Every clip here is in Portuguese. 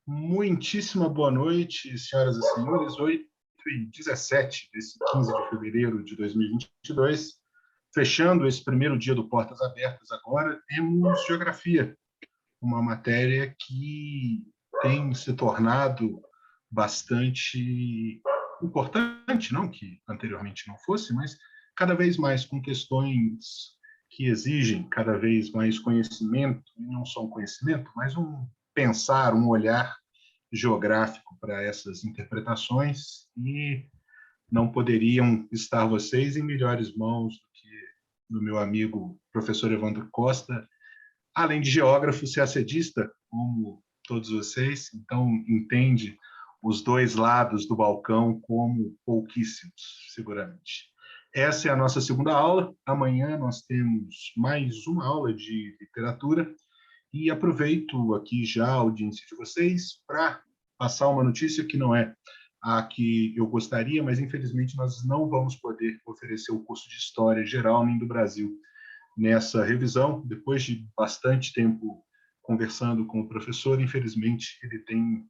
Muitíssima boa noite, senhoras e senhores. 8h17 desse 15 de fevereiro de 2022. Fechando esse primeiro dia do Portas Abertas agora, temos Geografia, uma matéria que tem se tornado bastante importante, não que anteriormente não fosse, mas cada vez mais com questões que exigem cada vez mais conhecimento, e não só um conhecimento, mas um pensar, um olhar geográfico para essas interpretações, e não poderiam estar vocês em melhores mãos do que do meu amigo professor Evandro Costa, além de geógrafo, CACDista, como todos vocês, então entende os dois lados do balcão como pouquíssimos, seguramente. Essa é a nossa segunda aula. Amanhã nós temos mais uma aula de literatura e aproveito aqui já a audiência de vocês para passar uma notícia que não é a que eu gostaria, mas infelizmente nós não vamos poder oferecer o curso de História Geral nem do Brasil nessa revisão. Depois de bastante tempo conversando com o professor, infelizmente ele tem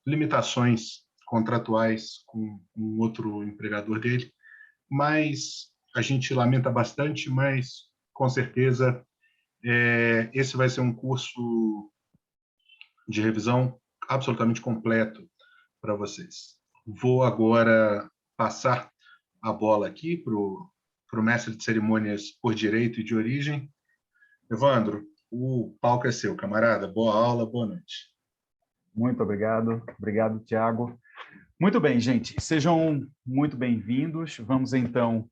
limitações contratuais com um outro empregador dele, mas a gente lamenta bastante, mas com certeza esse vai ser um curso de revisão absolutamente completo para vocês. Vou agora passar a bola aqui para o mestre de cerimônias por direito e de origem. Evandro, o palco é seu, camarada. Boa aula, boa noite. Muito obrigado. Obrigado, Tiago. Muito bem, gente. Sejam muito bem-vindos. Vamos, então,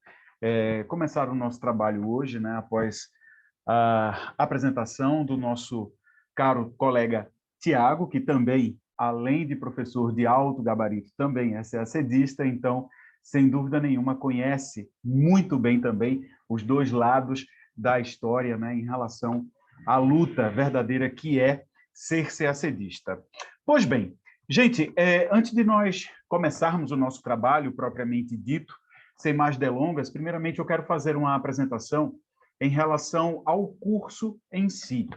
começar o nosso trabalho hoje, né, após a apresentação do nosso caro colega Tiago, que também, além de professor de alto gabarito, também é CACDista, então, sem dúvida nenhuma, conhece muito bem também os dois lados da história, né, em relação à luta verdadeira que é ser CACDista. Pois bem, gente, antes de nós começarmos o nosso trabalho propriamente dito, sem mais delongas, primeiramente eu quero fazer uma apresentação em relação ao curso em si.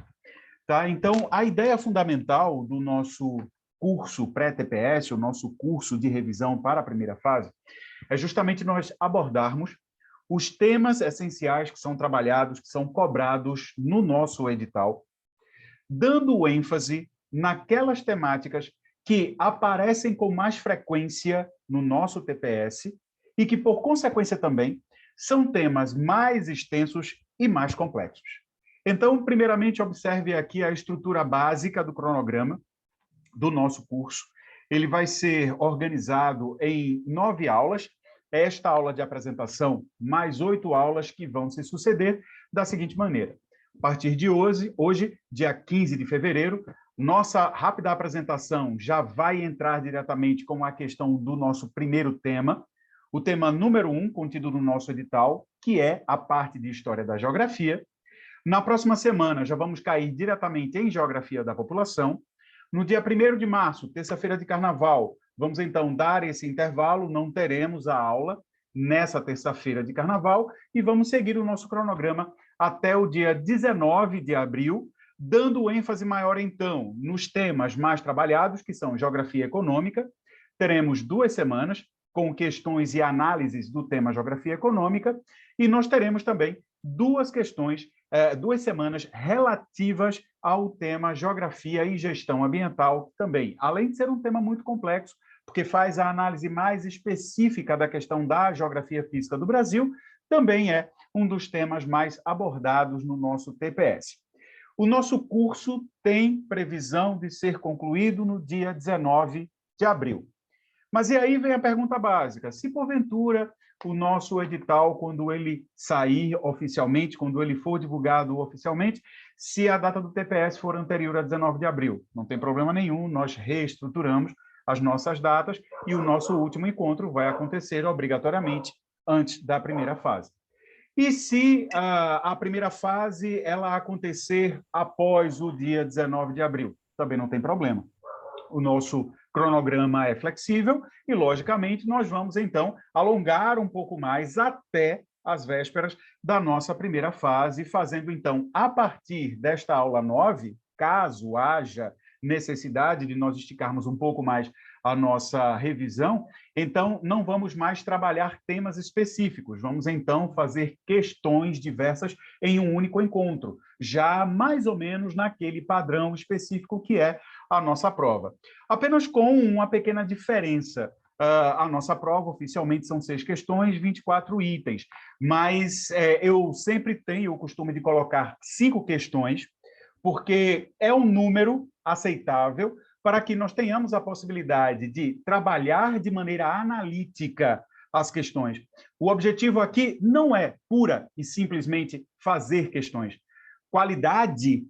Tá? Então, a ideia fundamental do nosso curso pré-TPS, o nosso curso de revisão para a primeira fase, é justamente nós abordarmos os temas essenciais que são trabalhados, que são cobrados no nosso edital, dando ênfase naquelas temáticas que aparecem com mais frequência no nosso TPS e que, por consequência também, são temas mais extensos e mais complexos. Então, primeiramente, observe aqui a estrutura básica do cronograma do nosso curso. Ele vai ser organizado em 9 aulas. Esta aula de apresentação, mais 8 aulas que vão se suceder da seguinte maneira. A partir de hoje, dia 15 de fevereiro, nossa rápida apresentação já vai entrar diretamente com a questão do nosso primeiro tema, o tema número 1, contido no nosso edital, que é a parte de História da Geografia. Na próxima semana, já vamos cair diretamente em Geografia da População. No dia 1º de março, terça-feira de Carnaval, vamos então dar esse intervalo, não teremos a aula nessa terça-feira de Carnaval e vamos seguir o nosso cronograma até o dia 19 de abril, dando ênfase maior, então, nos temas mais trabalhados, que são Geografia Econômica. Teremos 2 semanas com questões e análises do tema Geografia Econômica, e nós teremos também 2 semanas relativas ao tema Geografia e Gestão Ambiental também, além de ser um tema muito complexo, porque faz a análise mais específica da questão da geografia física do Brasil, também é um dos temas mais abordados no nosso TPS. O nosso curso tem previsão de ser concluído no dia 19 de abril. Mas e aí vem a pergunta básica: se porventura o nosso edital, quando ele sair oficialmente, quando ele for divulgado oficialmente, se a data do TPS for anterior a 19 de abril, não tem problema nenhum, nós reestruturamos as nossas datas e o nosso último encontro vai acontecer obrigatoriamente antes da primeira fase. E se a primeira fase ela acontecer após o dia 19 de abril? Também não tem problema. O nosso cronograma é flexível e, logicamente, nós vamos, então, alongar um pouco mais até as vésperas da nossa primeira fase, fazendo, então, a partir desta aula 9, caso haja necessidade de nós esticarmos um pouco mais a nossa revisão, então não vamos mais trabalhar temas específicos, vamos então fazer questões diversas em um único encontro, já mais ou menos naquele padrão específico que é a nossa prova. Apenas com uma pequena diferença. A nossa prova oficialmente são 6 questões, 24 itens, mas eu sempre tenho o costume de colocar 5 questões, porque é um número aceitável para que nós tenhamos a possibilidade de trabalhar de maneira analítica as questões. O objetivo aqui não é pura e simplesmente fazer questões. Qualidade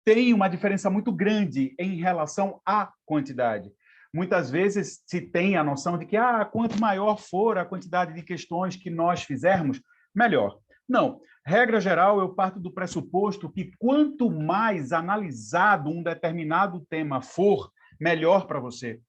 tem uma diferença muito grande em relação à quantidade. Muitas vezes se tem a noção de que quanto maior for a quantidade de questões que nós fizermos, melhor. Não. Regra geral, eu parto do pressuposto que quanto mais analisado um determinado tema for, melhor para você.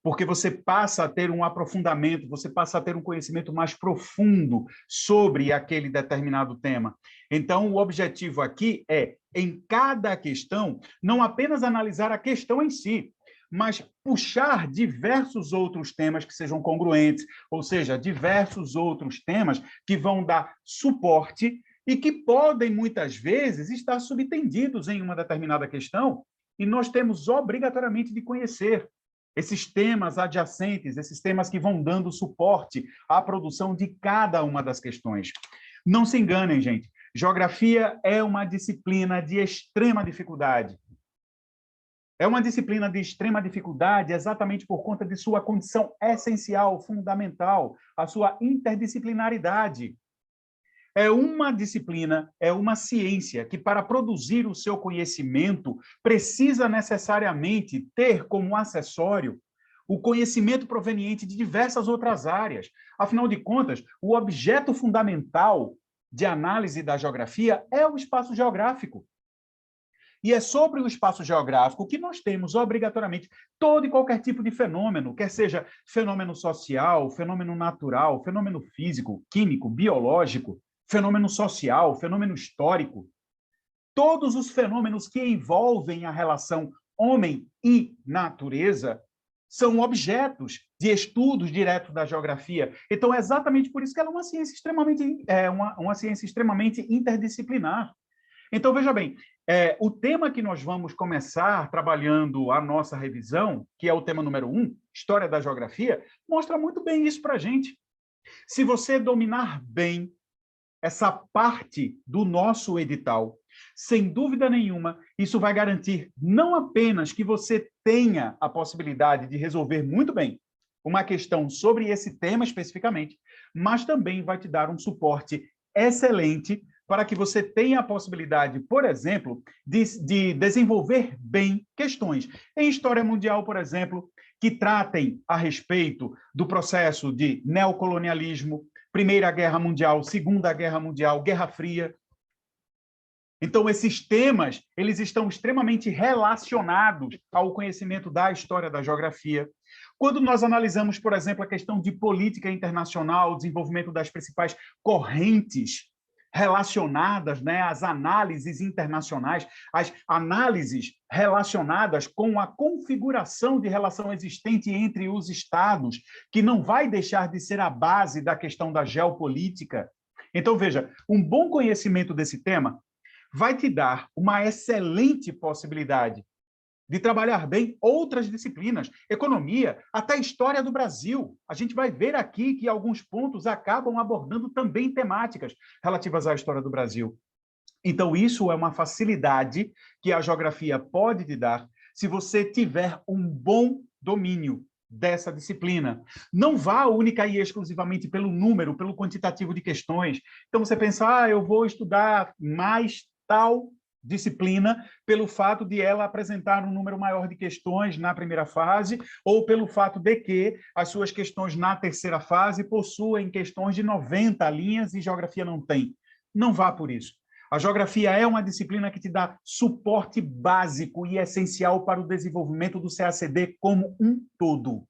Porque você passa a ter um aprofundamento, você passa a ter um conhecimento mais profundo sobre aquele determinado tema. Então, o objetivo aqui é, em cada questão, não apenas analisar a questão em si, mas puxar diversos outros temas que sejam congruentes, ou seja, diversos outros temas que vão dar suporte e que podem, muitas vezes, estar subtendidos em uma determinada questão, e nós temos obrigatoriamente de conhecer esses temas adjacentes, esses temas que vão dando suporte à produção de cada uma das questões. Não se enganem, gente. Geografia é uma disciplina de extrema dificuldade. É uma disciplina de extrema dificuldade exatamente por conta de sua condição essencial, fundamental, a sua interdisciplinaridade. É uma disciplina, é uma ciência que, para produzir o seu conhecimento, precisa necessariamente ter como acessório o conhecimento proveniente de diversas outras áreas. Afinal de contas, o objeto fundamental de análise da geografia é o espaço geográfico. E é sobre o espaço geográfico que nós temos, obrigatoriamente, todo e qualquer tipo de fenômeno, quer seja fenômeno social, fenômeno natural, fenômeno físico, químico, biológico, fenômeno social, fenômeno histórico. Todos os fenômenos que envolvem a relação homem e natureza são objetos de estudos diretos da geografia. Então, é exatamente por isso que ela é uma ciência extremamente interdisciplinar. Então, veja bem, o tema que nós vamos começar trabalhando a nossa revisão, que é o tema número 1, História da Geografia, mostra muito bem isso para a gente. Se você dominar bem essa parte do nosso edital, sem dúvida nenhuma, isso vai garantir não apenas que você tenha a possibilidade de resolver muito bem uma questão sobre esse tema especificamente, mas também vai te dar um suporte excelente para que você tenha a possibilidade, por exemplo, de desenvolver bem questões em história mundial, por exemplo, que tratem a respeito do processo de neocolonialismo, Primeira Guerra Mundial, Segunda Guerra Mundial, Guerra Fria. Então, esses temas, eles estão extremamente relacionados ao conhecimento da história da geografia. Quando nós analisamos, por exemplo, a questão de política internacional, o desenvolvimento das principais correntes relacionadas, às análises internacionais, as análises relacionadas com a configuração de relação existente entre os Estados, que não vai deixar de ser a base da questão da geopolítica. Então, veja, um bom conhecimento desse tema vai te dar uma excelente possibilidade de trabalhar bem outras disciplinas, economia, até história do Brasil. A gente vai ver aqui que alguns pontos acabam abordando também temáticas relativas à história do Brasil. Então, isso é uma facilidade que a geografia pode te dar se você tiver um bom domínio dessa disciplina. Não vá única e exclusivamente pelo número, pelo quantitativo de questões. Então, você pensa, eu vou estudar mais tal disciplina pelo fato de ela apresentar um número maior de questões na primeira fase ou pelo fato de que as suas questões na terceira fase possuem questões de 90 linhas e geografia não tem. Não vá por isso. A geografia é uma disciplina que te dá suporte básico e essencial para o desenvolvimento do CACD como um todo.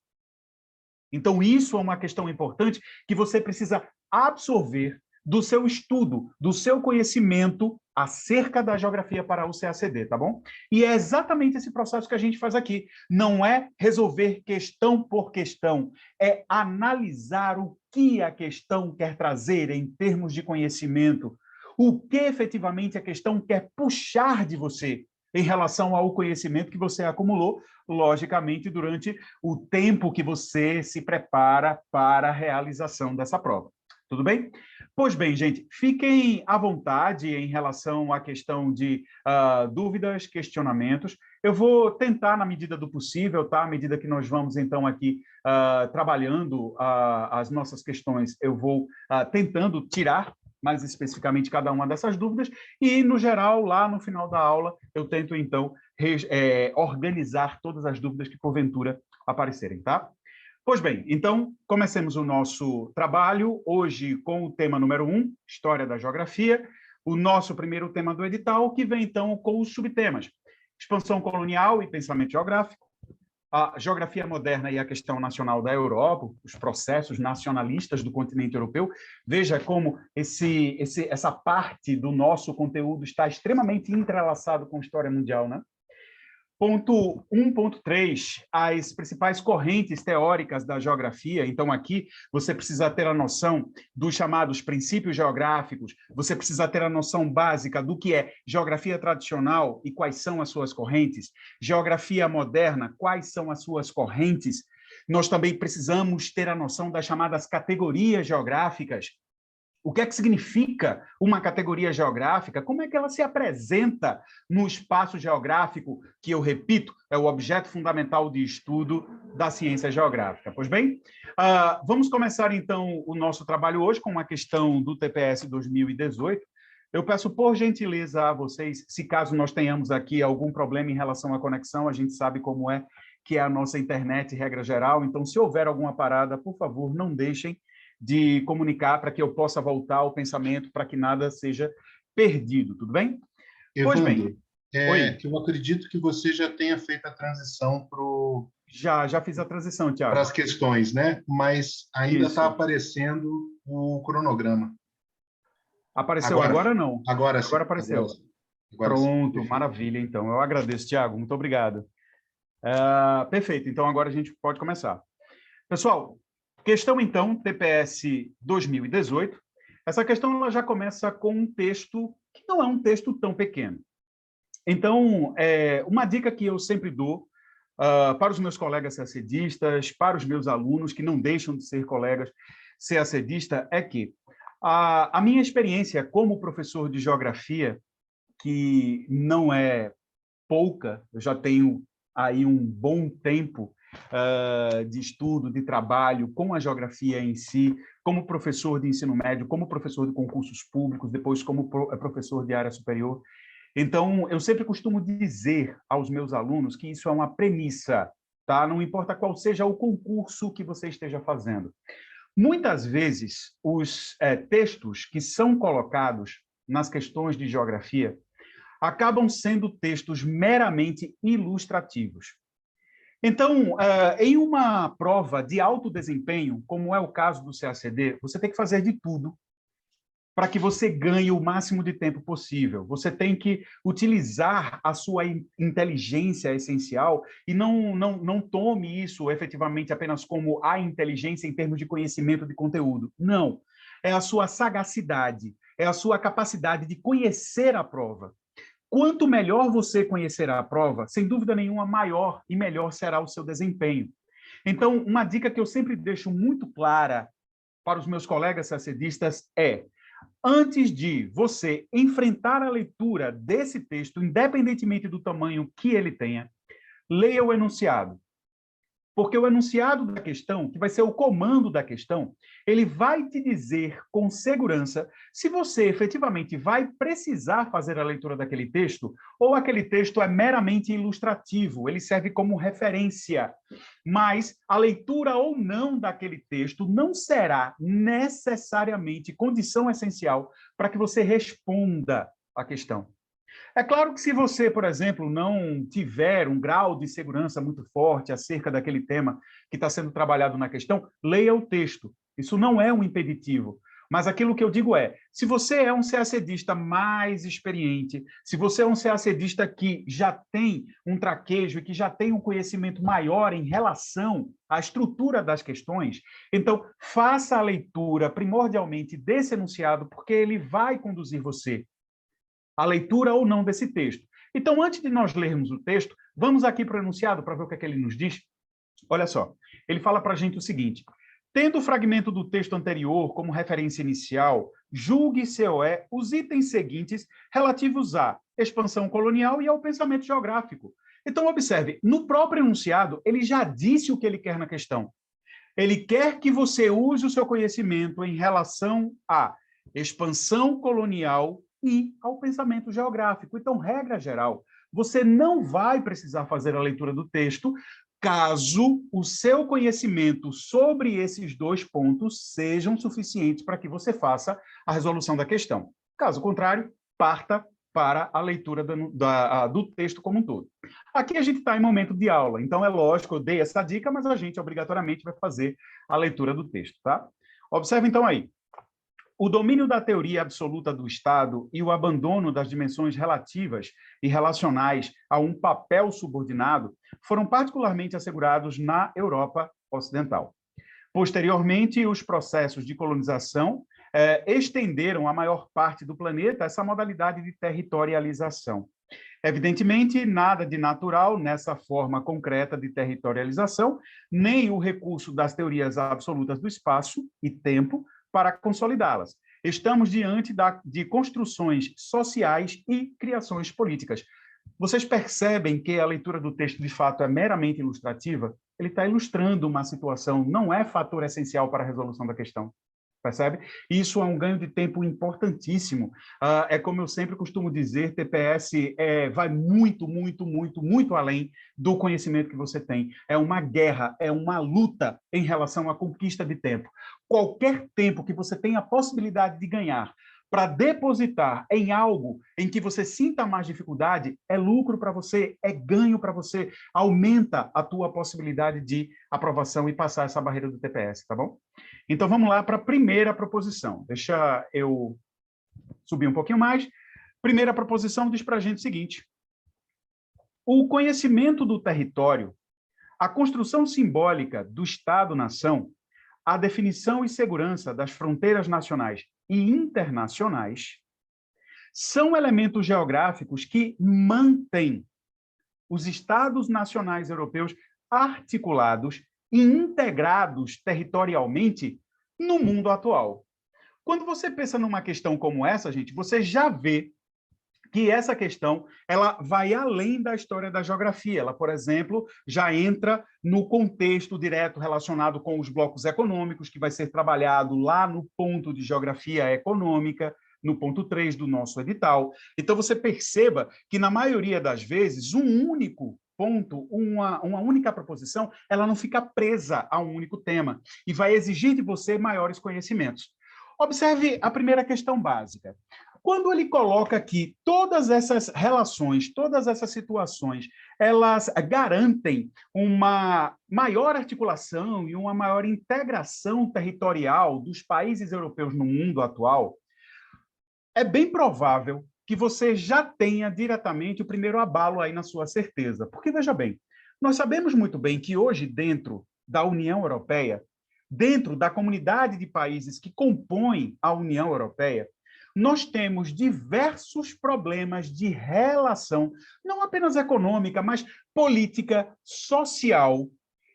Então, isso é uma questão importante que você precisa absorver do seu estudo, do seu conhecimento acerca da geografia para o CACD, tá bom? E é exatamente esse processo que a gente faz aqui. Não é resolver questão por questão, é analisar o que a questão quer trazer em termos de conhecimento, o que efetivamente a questão quer puxar de você em relação ao conhecimento que você acumulou, logicamente, durante o tempo que você se prepara para a realização dessa prova. Tudo bem? Pois bem, gente, fiquem à vontade em relação à questão de dúvidas, questionamentos. Eu vou tentar, na medida do possível, tá? À medida que nós vamos, então, aqui trabalhando as nossas questões, eu vou tentando tirar mais especificamente cada uma dessas dúvidas e, no geral, lá no final da aula, eu tento, então, organizar todas as dúvidas que, porventura, aparecerem, tá? Pois bem, então, comecemos o nosso trabalho hoje com o tema número 1, História da Geografia, o nosso primeiro tema do edital, que vem, então, com os subtemas: Expansão colonial e pensamento geográfico, a geografia moderna e a questão nacional da Europa, os processos nacionalistas do continente europeu. Veja como essa parte do nosso conteúdo está extremamente entrelaçado com a história mundial, né? Ponto 1.3, as principais correntes teóricas da geografia. Então, aqui, você precisa ter a noção dos chamados princípios geográficos, você precisa ter a noção básica do que é geografia tradicional e quais são as suas correntes, geografia moderna, quais são as suas correntes. Nós também precisamos ter a noção das chamadas categorias geográficas. O que é que significa uma categoria geográfica? Como é que ela se apresenta no espaço geográfico, que, eu repito, é o objeto fundamental de estudo da ciência geográfica? Pois bem, vamos começar, então, o nosso trabalho hoje com uma questão do TPS 2018. Eu peço, por gentileza, a vocês, se caso nós tenhamos aqui algum problema em relação à conexão, a gente sabe como é que é a nossa internet, regra geral, então, se houver alguma parada, por favor, não deixem de comunicar para que eu possa voltar ao pensamento, para que nada seja perdido, tudo bem? Evandro, pois bem, eu acredito que você já tenha feito a transição já fiz a transição, para Tiago. as questões, né? Mas ainda está aparecendo o cronograma. Apareceu agora não? Agora sim. Agora apareceu. Agora Pronto, sim. maravilha, então. Eu agradeço, Tiago, muito obrigado. Perfeito, então agora a gente pode começar. Pessoal, questão, então, TPS 2018. Essa questão ela já começa com um texto que não é um texto tão pequeno. Então, uma dica que eu sempre dou para os meus colegas CACDistas, para os meus alunos que não deixam de ser colegas CACDistas, é que a minha experiência como professor de geografia, que não é pouca, eu já tenho aí um bom tempo de estudo, de trabalho com a geografia em si, como professor de ensino médio, como professor de concursos públicos, depois como professor de área superior. Então, eu sempre costumo dizer aos meus alunos que isso é uma premissa, tá? Não importa qual seja o concurso que você esteja fazendo. Muitas vezes, os textos que são colocados nas questões de geografia acabam sendo textos meramente ilustrativos. Então, em uma prova de alto desempenho, como é o caso do CACD, você tem que fazer de tudo para que você ganhe o máximo de tempo possível. Você tem que utilizar a sua inteligência essencial e não tome isso efetivamente apenas como a inteligência em termos de conhecimento de conteúdo. Não. É a sua sagacidade, é a sua capacidade de conhecer a prova. Quanto melhor você conhecer a prova, sem dúvida nenhuma, maior e melhor será o seu desempenho. Então, uma dica que eu sempre deixo muito clara para os meus colegas CACDistas é: antes de você enfrentar a leitura desse texto, independentemente do tamanho que ele tenha, leia o enunciado. Porque o enunciado da questão, que vai ser o comando da questão, ele vai te dizer com segurança se você efetivamente vai precisar fazer a leitura daquele texto ou aquele texto é meramente ilustrativo, ele serve como referência. Mas a leitura ou não daquele texto não será necessariamente condição essencial para que você responda a questão. É claro que se você, por exemplo, não tiver um grau de segurança muito forte acerca daquele tema que está sendo trabalhado na questão, leia o texto. Isso não é um impeditivo. Mas aquilo que eu digo é, se você é um CACDista mais experiente, se você é um CACDista que já tem um traquejo e que já tem um conhecimento maior em relação à estrutura das questões, então faça a leitura primordialmente desse enunciado, porque ele vai conduzir você à leitura ou não desse texto. Então, antes de nós lermos o texto, vamos aqui para o enunciado para ver o que é que ele nos diz. Olha só, ele fala para a gente o seguinte: tendo o fragmento do texto anterior como referência inicial, julgue COE os itens seguintes relativos à expansão colonial e ao pensamento geográfico. Então, observe, no próprio enunciado, ele já disse o que ele quer na questão. Ele quer que você use o seu conhecimento em relação à expansão colonial e ao pensamento geográfico. Então, regra geral, você não vai precisar fazer a leitura do texto caso o seu conhecimento sobre esses dois pontos sejam suficientes para que você faça a resolução da questão. Caso contrário, parta para a leitura do texto como um todo. Aqui a gente está em momento de aula, então é lógico, eu dei essa dica, mas a gente obrigatoriamente vai fazer a leitura do texto, tá? Observe então aí. O domínio da teoria absoluta do Estado e o abandono das dimensões relativas e relacionais a um papel subordinado foram particularmente assegurados na Europa Ocidental. Posteriormente, os processos de colonização estenderam à maior parte do planeta essa modalidade de territorialização. Evidentemente, nada de natural nessa forma concreta de territorialização, nem o recurso das teorias absolutas do espaço e tempo para consolidá-las. Estamos diante de construções sociais e criações políticas. Vocês percebem que a leitura do texto, de fato, é meramente ilustrativa? Ele está ilustrando uma situação, não é fator essencial para a resolução da questão. Percebe? Isso é um ganho de tempo importantíssimo. É como eu sempre costumo dizer, TPS vai muito, muito, muito, muito além do conhecimento que você tem. É uma guerra, é uma luta em relação à conquista de tempo. Qualquer tempo que você tenha a possibilidade de ganhar para depositar em algo em que você sinta mais dificuldade, é lucro para você, é ganho para você, aumenta a tua possibilidade de aprovação e passar essa barreira do TPS, tá bom? Então, vamos lá para a primeira proposição. Deixa eu subir um pouquinho mais. Primeira proposição diz para a gente o seguinte: o conhecimento do território, a construção simbólica do Estado-nação, a definição e segurança das fronteiras nacionais e internacionais são elementos geográficos que mantêm os Estados nacionais europeus articulados e integrados territorialmente no mundo atual. Quando você pensa numa questão como essa, gente, você já vê que essa questão ela vai além da história da geografia. Ela, por exemplo, já entra no contexto direto relacionado com os blocos econômicos, que vai ser trabalhado lá no ponto de geografia econômica, no ponto 3 do nosso edital. Então, você perceba que, na maioria das vezes, um único ponto, uma única proposição, ela não fica presa a um único tema e vai exigir de você maiores conhecimentos. Observe a primeira questão básica. Quando ele coloca aqui todas essas relações, todas essas situações, elas garantem uma maior articulação e uma maior integração territorial dos países europeus no mundo atual, é bem provável que você já tenha diretamente o primeiro abalo aí na sua certeza. Porque, veja bem, nós sabemos muito bem que hoje, dentro da União Europeia, dentro da comunidade de países que compõem a União Europeia, nós temos diversos problemas de relação, não apenas econômica, mas política, social.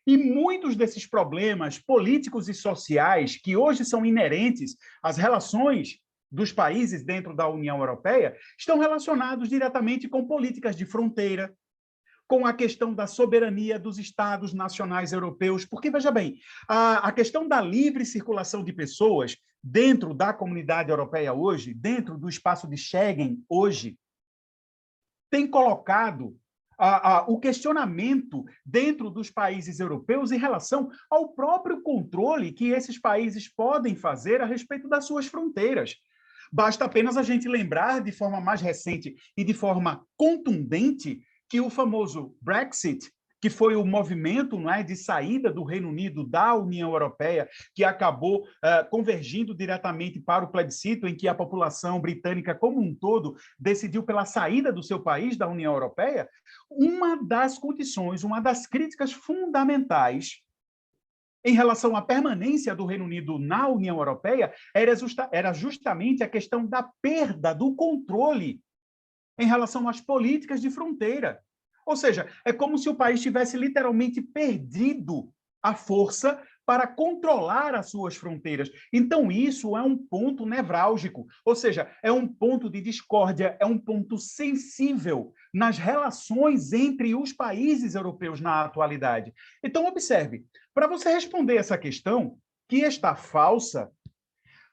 E muitos desses problemas políticos e sociais, que hoje são inerentes às relações dos países dentro da União Europeia, estão relacionados diretamente com políticas de fronteira, com a questão da soberania dos Estados nacionais europeus, porque, veja bem, a questão da livre circulação de pessoas dentro da comunidade europeia hoje, dentro do espaço de Schengen hoje, tem colocado o questionamento dentro dos países europeus em relação ao próprio controle que esses países podem fazer a respeito das suas fronteiras. Basta apenas a gente lembrar de forma mais recente e de forma contundente que o famoso Brexit que foi o movimento, não é, de saída do Reino Unido da União Europeia, que acabou convergindo diretamente para o plebiscito, em que a população britânica como um todo decidiu pela saída do seu país da União Europeia, uma das condições, uma das críticas fundamentais em relação à permanência do Reino Unido na União Europeia era justamente a questão da perda do controle em relação às políticas de fronteira. Ou seja, é como se o país tivesse literalmente perdido a força para controlar as suas fronteiras. Então, isso é um ponto nevrálgico, ou seja, é um ponto de discórdia, é um ponto sensível nas relações entre os países europeus na atualidade. Então, observe, para você responder essa questão, que está falsa,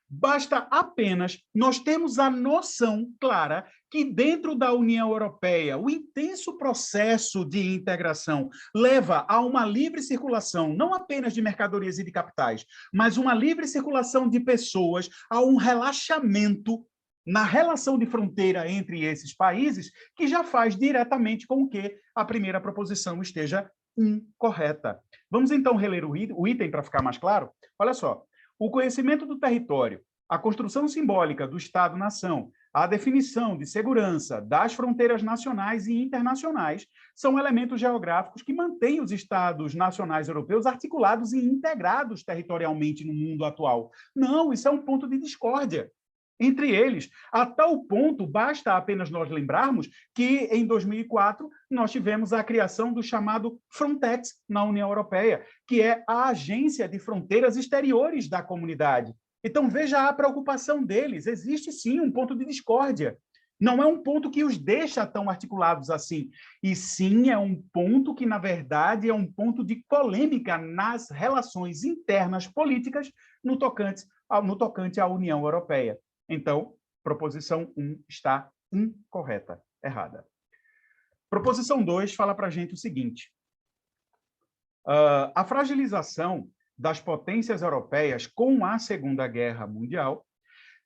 basta apenas nós termos a noção clara que dentro da União Europeia o intenso processo de integração leva a uma livre circulação, não apenas de mercadorias e de capitais, mas uma livre circulação de pessoas, a um relaxamento na relação de fronteira entre esses países, que já faz diretamente com que a primeira proposição esteja incorreta. Vamos então reler o item para ficar mais claro? Olha só. O conhecimento do território, a construção simbólica do Estado-nação, a definição de segurança das fronteiras nacionais e internacionais são elementos geográficos que mantêm os Estados nacionais europeus articulados e integrados territorialmente no mundo atual. Não, isso é um ponto de discórdia entre eles. A tal ponto, basta apenas nós lembrarmos que, em 2004, nós tivemos a criação do chamado Frontex na União Europeia, que é a agência de fronteiras exteriores da comunidade. Então, veja a preocupação deles. Existe, sim, um ponto de discórdia. Não é um ponto que os deixa tão articulados assim, e sim é um ponto que, na verdade, é um ponto de polêmica nas relações internas políticas no tocante à União Europeia. Então, proposição 1 está incorreta, errada. Proposição 2 fala para a gente o seguinte: a fragilização das potências europeias com a Segunda Guerra Mundial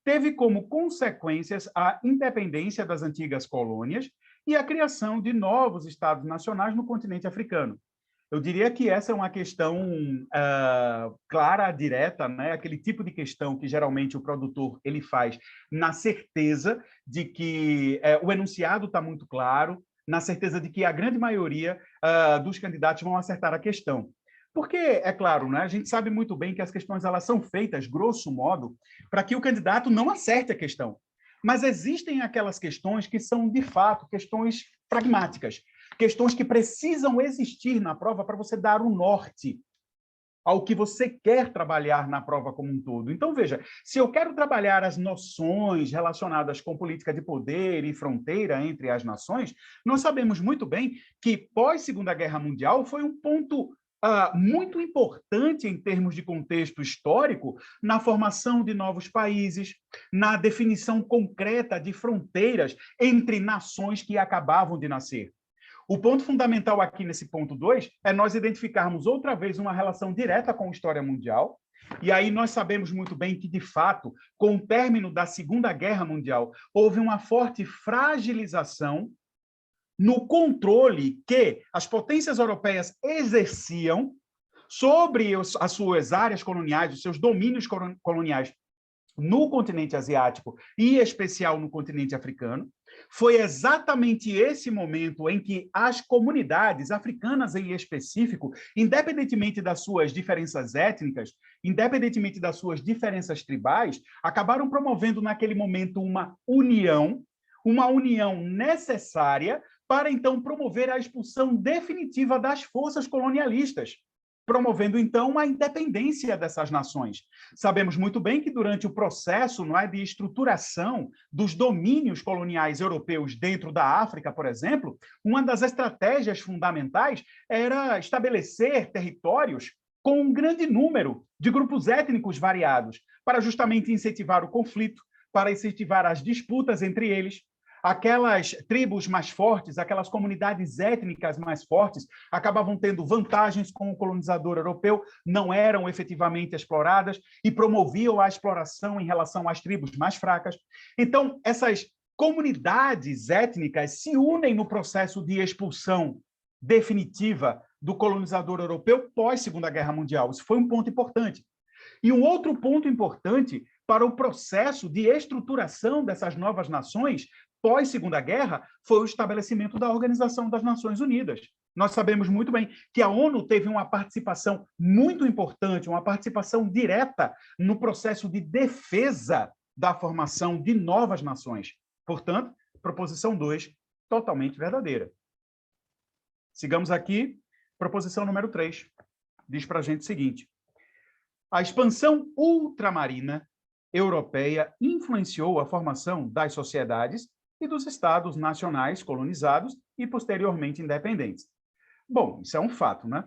teve como consequências a independência das antigas colônias e a criação de novos estados nacionais no continente africano. Eu diria que essa é uma questão clara, direta, né? Aquele tipo de questão que geralmente o produtor ele faz na certeza de que o enunciado está muito claro, na certeza de que a grande maioria dos candidatos vão acertar a questão. Porque, é claro, né? A gente sabe muito bem que as questões elas são feitas, grosso modo, para que o candidato não acerte a questão. Mas existem aquelas questões que são, de fato, questões pragmáticas, questões que precisam existir na prova para você dar um norte ao que você quer trabalhar na prova como um todo. Então, veja, se eu quero trabalhar as noções relacionadas com política de poder e fronteira entre as nações, nós sabemos muito bem que pós-Segunda Guerra Mundial foi um ponto muito importante em termos de contexto histórico na formação de novos países, na definição concreta de fronteiras entre nações que acabavam de nascer. O ponto fundamental aqui nesse ponto 2 é nós identificarmos outra vez uma relação direta com a história mundial, e aí nós sabemos muito bem que, de fato, com o término da Segunda Guerra Mundial, houve uma forte fragilização no controle que as potências europeias exerciam sobre as suas áreas coloniais, os seus domínios coloniais no continente asiático e, em especial, no continente africano. Foi exatamente esse momento em que as comunidades africanas, em específico, independentemente das suas diferenças étnicas, independentemente das suas diferenças tribais, acabaram promovendo, naquele momento, uma união necessária para, então, promover a expulsão definitiva das forças colonialistas, promovendo, então, a independência dessas nações. Sabemos muito bem que, durante o processo de estruturação dos domínios coloniais europeus dentro da África, por exemplo, uma das estratégias fundamentais era estabelecer territórios com um grande número de grupos étnicos variados, para justamente incentivar o conflito, para incentivar as disputas entre eles. Aquelas tribos mais fortes, aquelas comunidades étnicas mais fortes, acabavam tendo vantagens com o colonizador europeu, não eram efetivamente exploradas e promoviam a exploração em relação às tribos mais fracas. Então, essas comunidades étnicas se unem no processo de expulsão definitiva do colonizador europeu pós-Segunda Guerra Mundial. Isso foi um ponto importante. E um outro ponto importante para o processo de estruturação dessas novas nações pós-Segunda Guerra foi o estabelecimento da Organização das Nações Unidas. Nós sabemos muito bem que a ONU teve uma participação muito importante, uma participação direta no processo de defesa da formação de novas nações. Portanto, proposição 2, totalmente verdadeira. Sigamos aqui, proposição número 3. Diz para a gente o seguinte: a expansão ultramarina europeia influenciou a formação das sociedades e dos estados nacionais colonizados e posteriormente independentes. Bom, isso é um fato, né?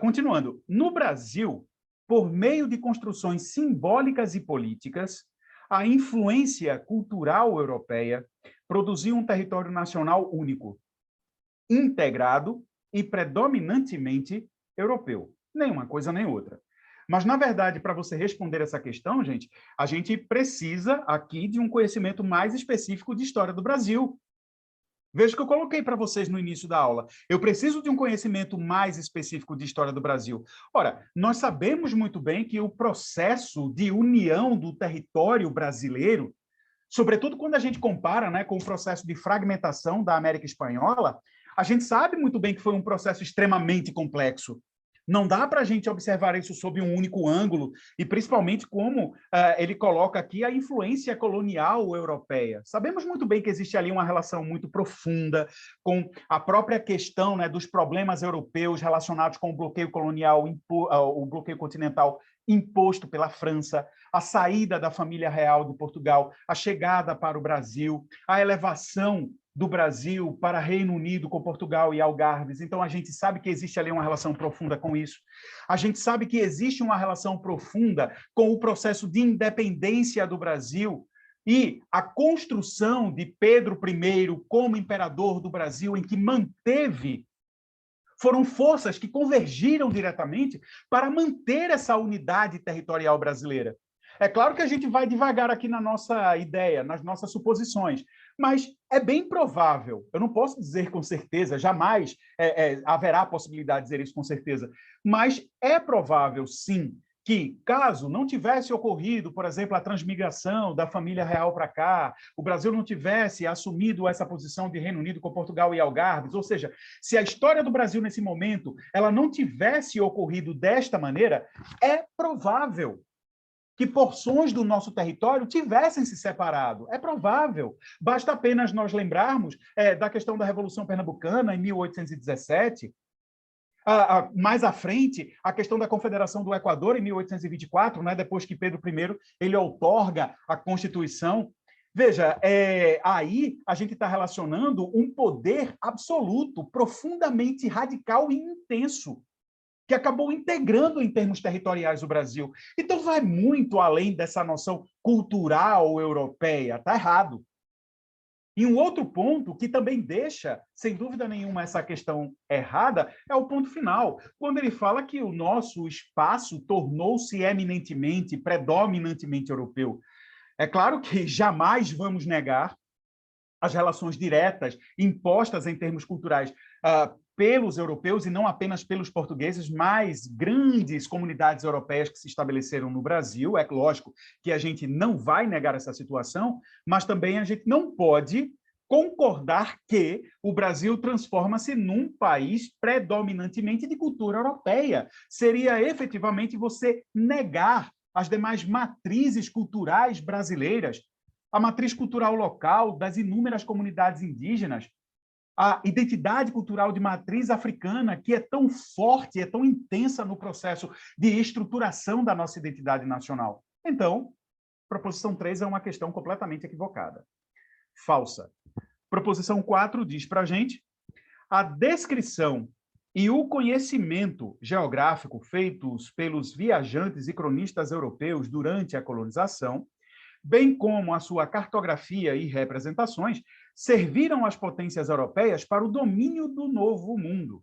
Continuando, no Brasil, por meio de construções simbólicas e políticas, a influência cultural europeia produziu um território nacional único, integrado e predominantemente europeu. Nem uma coisa nem outra. Mas, na verdade, para você responder essa questão, gente, a gente precisa aqui de um conhecimento mais específico de história do Brasil. Veja que eu coloquei para vocês no início da aula. Eu preciso de um conhecimento mais específico de história do Brasil. Ora, nós sabemos muito bem que o processo de união do território brasileiro, sobretudo quando a gente compara, né, com o processo de fragmentação da América Espanhola, a gente sabe muito bem que foi um processo extremamente complexo. Não dá para a gente observar isso sob um único ângulo, e principalmente como ele coloca aqui a influência colonial europeia. Sabemos muito bem que existe ali uma relação muito profunda com a própria questão, né, dos problemas europeus relacionados com o bloqueio colonial, o bloqueio continental imposto pela França, a saída da família real de Portugal, a chegada para o Brasil, a elevação do Brasil para Reino Unido com Portugal e Algarves. Então, a gente sabe que existe ali uma relação profunda com isso. A gente sabe que existe uma relação profunda com o processo de independência do Brasil e a construção de Pedro I como imperador do Brasil, em que manteve. Foram forças que convergiram diretamente para manter essa unidade territorial brasileira. É claro que a gente vai devagar aqui na nossa ideia, nas nossas suposições, mas é bem provável, eu não posso dizer com certeza, jamais haverá a possibilidade de dizer isso com certeza, mas é provável, sim, que, caso não tivesse ocorrido, por exemplo, a transmigração da família real para cá, o Brasil não tivesse assumido essa posição de Reino Unido com Portugal e Algarves, ou seja, se a história do Brasil nesse momento ela não tivesse ocorrido desta maneira, é provável que porções do nosso território tivessem se separado. É provável. Basta apenas nós lembrarmos da questão da Revolução Pernambucana, em 1817, mais à frente, a questão da Confederação do Equador, em 1824, né, depois que Pedro I ele outorga a Constituição. Veja, aí a gente está relacionando um poder absoluto, profundamente radical e intenso, que acabou integrando em termos territoriais o Brasil. Então, vai muito além dessa noção cultural europeia. Está errado. E um outro ponto que também deixa, sem dúvida nenhuma, essa questão errada, é o ponto final, quando ele fala que o nosso espaço tornou-se eminentemente, predominantemente europeu. É claro que jamais vamos negar as relações diretas impostas em termos culturais pelos europeus e não apenas pelos portugueses, mas grandes comunidades europeias que se estabeleceram no Brasil. É lógico que a gente não vai negar essa situação, mas também a gente não pode concordar que o Brasil transforma-se num país predominantemente de cultura europeia. Seria efetivamente você negar as demais matrizes culturais brasileiras, a matriz cultural local das inúmeras comunidades indígenas, a identidade cultural de matriz africana, que é tão forte, é tão intensa no processo de estruturação da nossa identidade nacional. Então, proposição 3 é uma questão completamente equivocada. Falsa. Proposição 4 diz para a gente: a descrição e o conhecimento geográfico feitos pelos viajantes e cronistas europeus durante a colonização, bem como a sua cartografia e representações, serviram às potências europeias para o domínio do Novo Mundo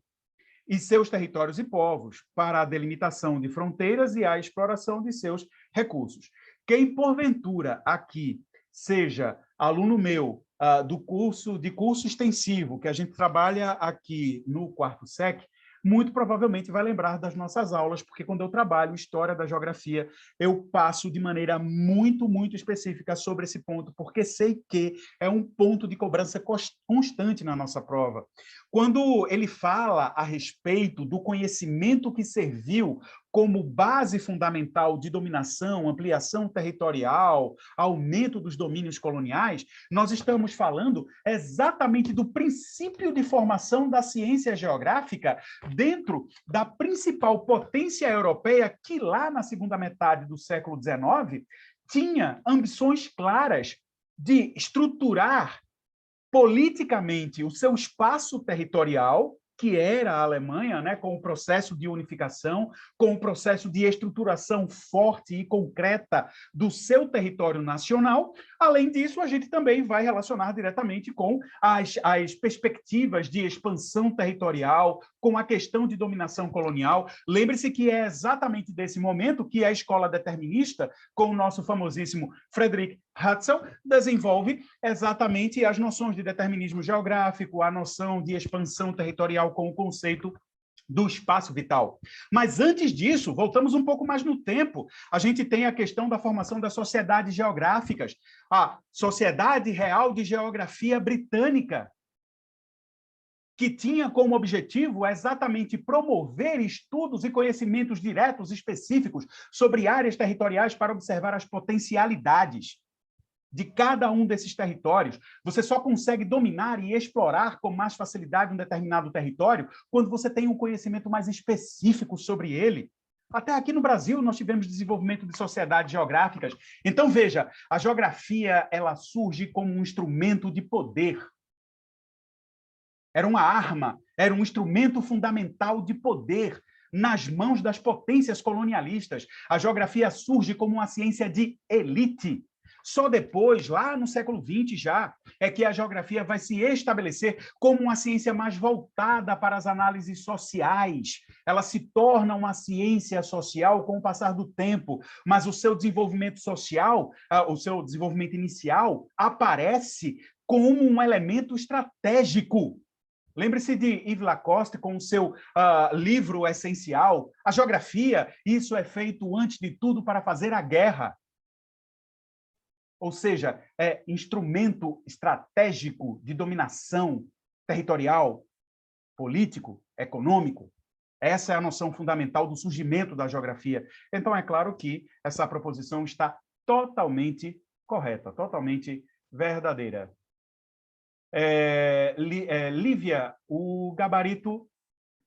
e seus territórios e povos, para a delimitação de fronteiras e a exploração de seus recursos. Quem, porventura, aqui seja aluno meu de curso extensivo, que a gente trabalha aqui no quarto SEC, muito provavelmente vai lembrar das nossas aulas, porque quando eu trabalho História da Geografia, eu passo de maneira muito, muito específica sobre esse ponto, porque sei que é um ponto de cobrança constante na nossa prova. Quando ele fala a respeito do conhecimento que serviu como base fundamental de dominação, ampliação territorial, aumento dos domínios coloniais, nós estamos falando exatamente do princípio de formação da ciência geográfica dentro da principal potência europeia que lá na segunda metade do século XIX tinha ambições claras de estruturar politicamente o seu espaço territorial, que era a Alemanha, né, com o processo de unificação, com o processo de estruturação forte e concreta do seu território nacional. Além disso, a gente também vai relacionar diretamente com as perspectivas de expansão territorial, com a questão de dominação colonial. Lembre-se que é exatamente desse momento que a escola determinista, com o nosso famosíssimo Frederick Hudson, desenvolve exatamente as noções de determinismo geográfico, a noção de expansão territorial com o conceito do espaço vital. Mas antes disso, voltamos um pouco mais no tempo, a gente tem a questão da formação das sociedades geográficas, a Sociedade Real de Geografia Britânica, que tinha como objetivo exatamente promover estudos e conhecimentos diretos específicos sobre áreas territoriais para observar as potencialidades de cada um desses territórios. Você só consegue dominar e explorar com mais facilidade um determinado território quando você tem um conhecimento mais específico sobre ele. Até aqui no Brasil, nós tivemos desenvolvimento de sociedades geográficas. Então, veja, a geografia ela surge como um instrumento de poder. Era uma arma, era um instrumento fundamental de poder nas mãos das potências colonialistas. A geografia surge como uma ciência de elite. Só depois, lá no século XX já, é que a geografia vai se estabelecer como uma ciência mais voltada para as análises sociais. Ela se torna uma ciência social com o passar do tempo, mas o seu desenvolvimento social, o seu desenvolvimento inicial, aparece como um elemento estratégico. Lembre-se de Yves Lacoste com o seu livro essencial. A geografia, isso é feito antes de tudo para fazer a guerra. Ou seja, é instrumento estratégico de dominação territorial, político, econômico. Essa é a noção fundamental do surgimento da geografia. Então, é claro que essa proposição está totalmente correta, totalmente verdadeira. Lívia, o gabarito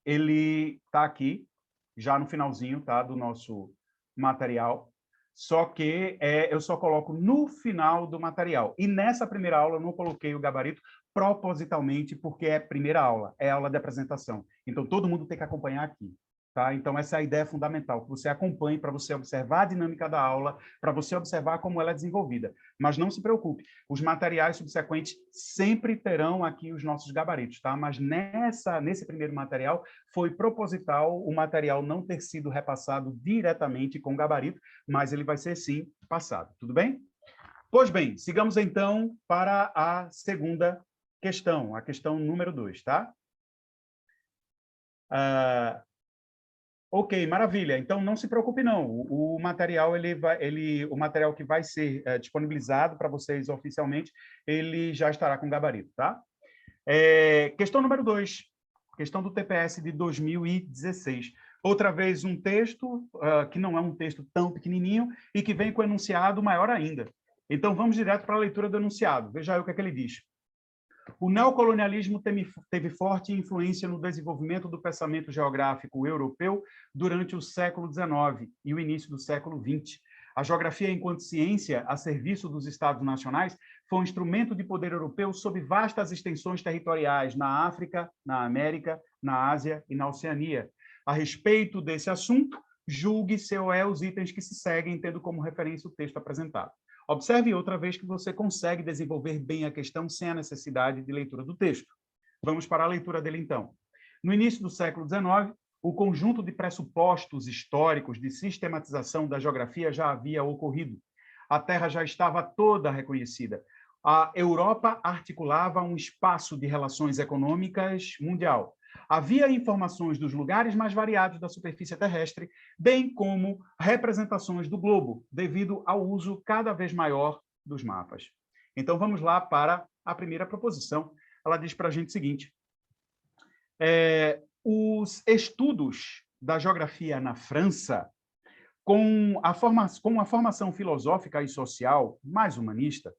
ele está aqui, já no finalzinho, tá, do nosso material. Só que eu só coloco no final do material. E nessa primeira aula eu não coloquei o gabarito propositalmente, porque é primeira aula, é aula de apresentação. Então, todo mundo tem que acompanhar aqui. Tá? Então, essa é a ideia fundamental, que você acompanhe para você observar a dinâmica da aula, para você observar como ela é desenvolvida. Mas não se preocupe, os materiais subsequentes sempre terão aqui os nossos gabaritos, tá? Mas nesse primeiro material, foi proposital o material não ter sido repassado diretamente com gabarito, mas ele vai ser, sim, passado. Tudo bem? Pois bem, sigamos, então, para a segunda questão, a questão número 2, tá? Ok, maravilha. Então, não se preocupe, não. O material, o material que vai ser disponibilizado para vocês oficialmente, ele já estará com gabarito, tá? Questão número 2, questão do TPS de 2016. Outra vez, um texto que não é um texto tão pequenininho e que vem com enunciado maior ainda. Então, vamos direto para a leitura do enunciado. Veja aí o que é que ele diz. O neocolonialismo teve forte influência no desenvolvimento do pensamento geográfico europeu durante o século XIX e o início do século XX. A geografia, enquanto ciência a serviço dos Estados nacionais, foi um instrumento de poder europeu sob vastas extensões territoriais na África, na América, na Ásia e na Oceania. A respeito desse assunto, julgue os itens que se seguem, tendo como referência o texto apresentado. Observe outra vez que você consegue desenvolver bem a questão sem a necessidade de leitura do texto. Vamos para a leitura dele, então. No início do século XIX, o conjunto de pressupostos históricos de sistematização da geografia já havia ocorrido. A Terra já estava toda reconhecida. a Europa articulava um espaço de relações econômicas mundial. Havia informações dos lugares mais variados da superfície terrestre, bem como representações do globo, devido ao uso cada vez maior dos mapas. Então, vamos lá para a primeira proposição. Ela diz para a gente o seguinte: os estudos da geografia na França, com a formação filosófica e social mais humanista,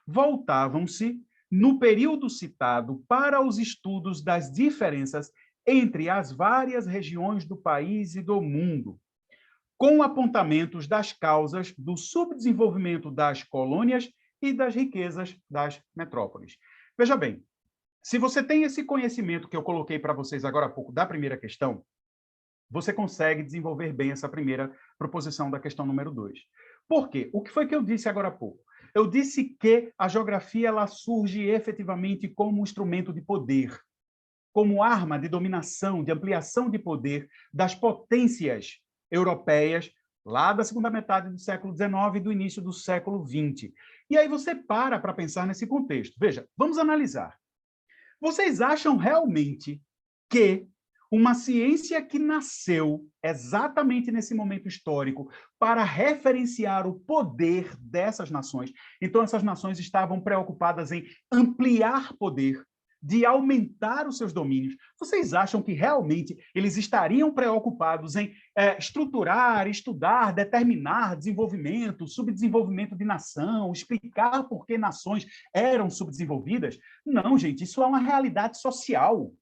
voltavam-se, no período citado, para os estudos das diferenças entre as várias regiões do país e do mundo, com apontamentos das causas do subdesenvolvimento das colônias e das riquezas das metrópoles. Veja bem, se você tem esse conhecimento que eu coloquei para vocês agora há pouco da primeira questão, você consegue desenvolver bem essa primeira proposição da questão número 2. Por quê? O que foi que eu disse agora há pouco? Eu disse que a geografia ela surge efetivamente como um instrumento de poder, como arma de dominação, de ampliação de poder das potências europeias, lá da segunda metade do século XIX e do início do século XX. E aí você para pensar nesse contexto. Veja, vamos analisar. Vocês acham realmente que uma ciência que nasceu exatamente nesse momento histórico para referenciar o poder dessas nações, então essas nações estavam preocupadas em ampliar poder, de aumentar os seus domínios, vocês acham que realmente eles estariam preocupados em estruturar, estudar, determinar desenvolvimento, subdesenvolvimento de nação, explicar por que nações eram subdesenvolvidas? Não, gente, isso é uma realidade social.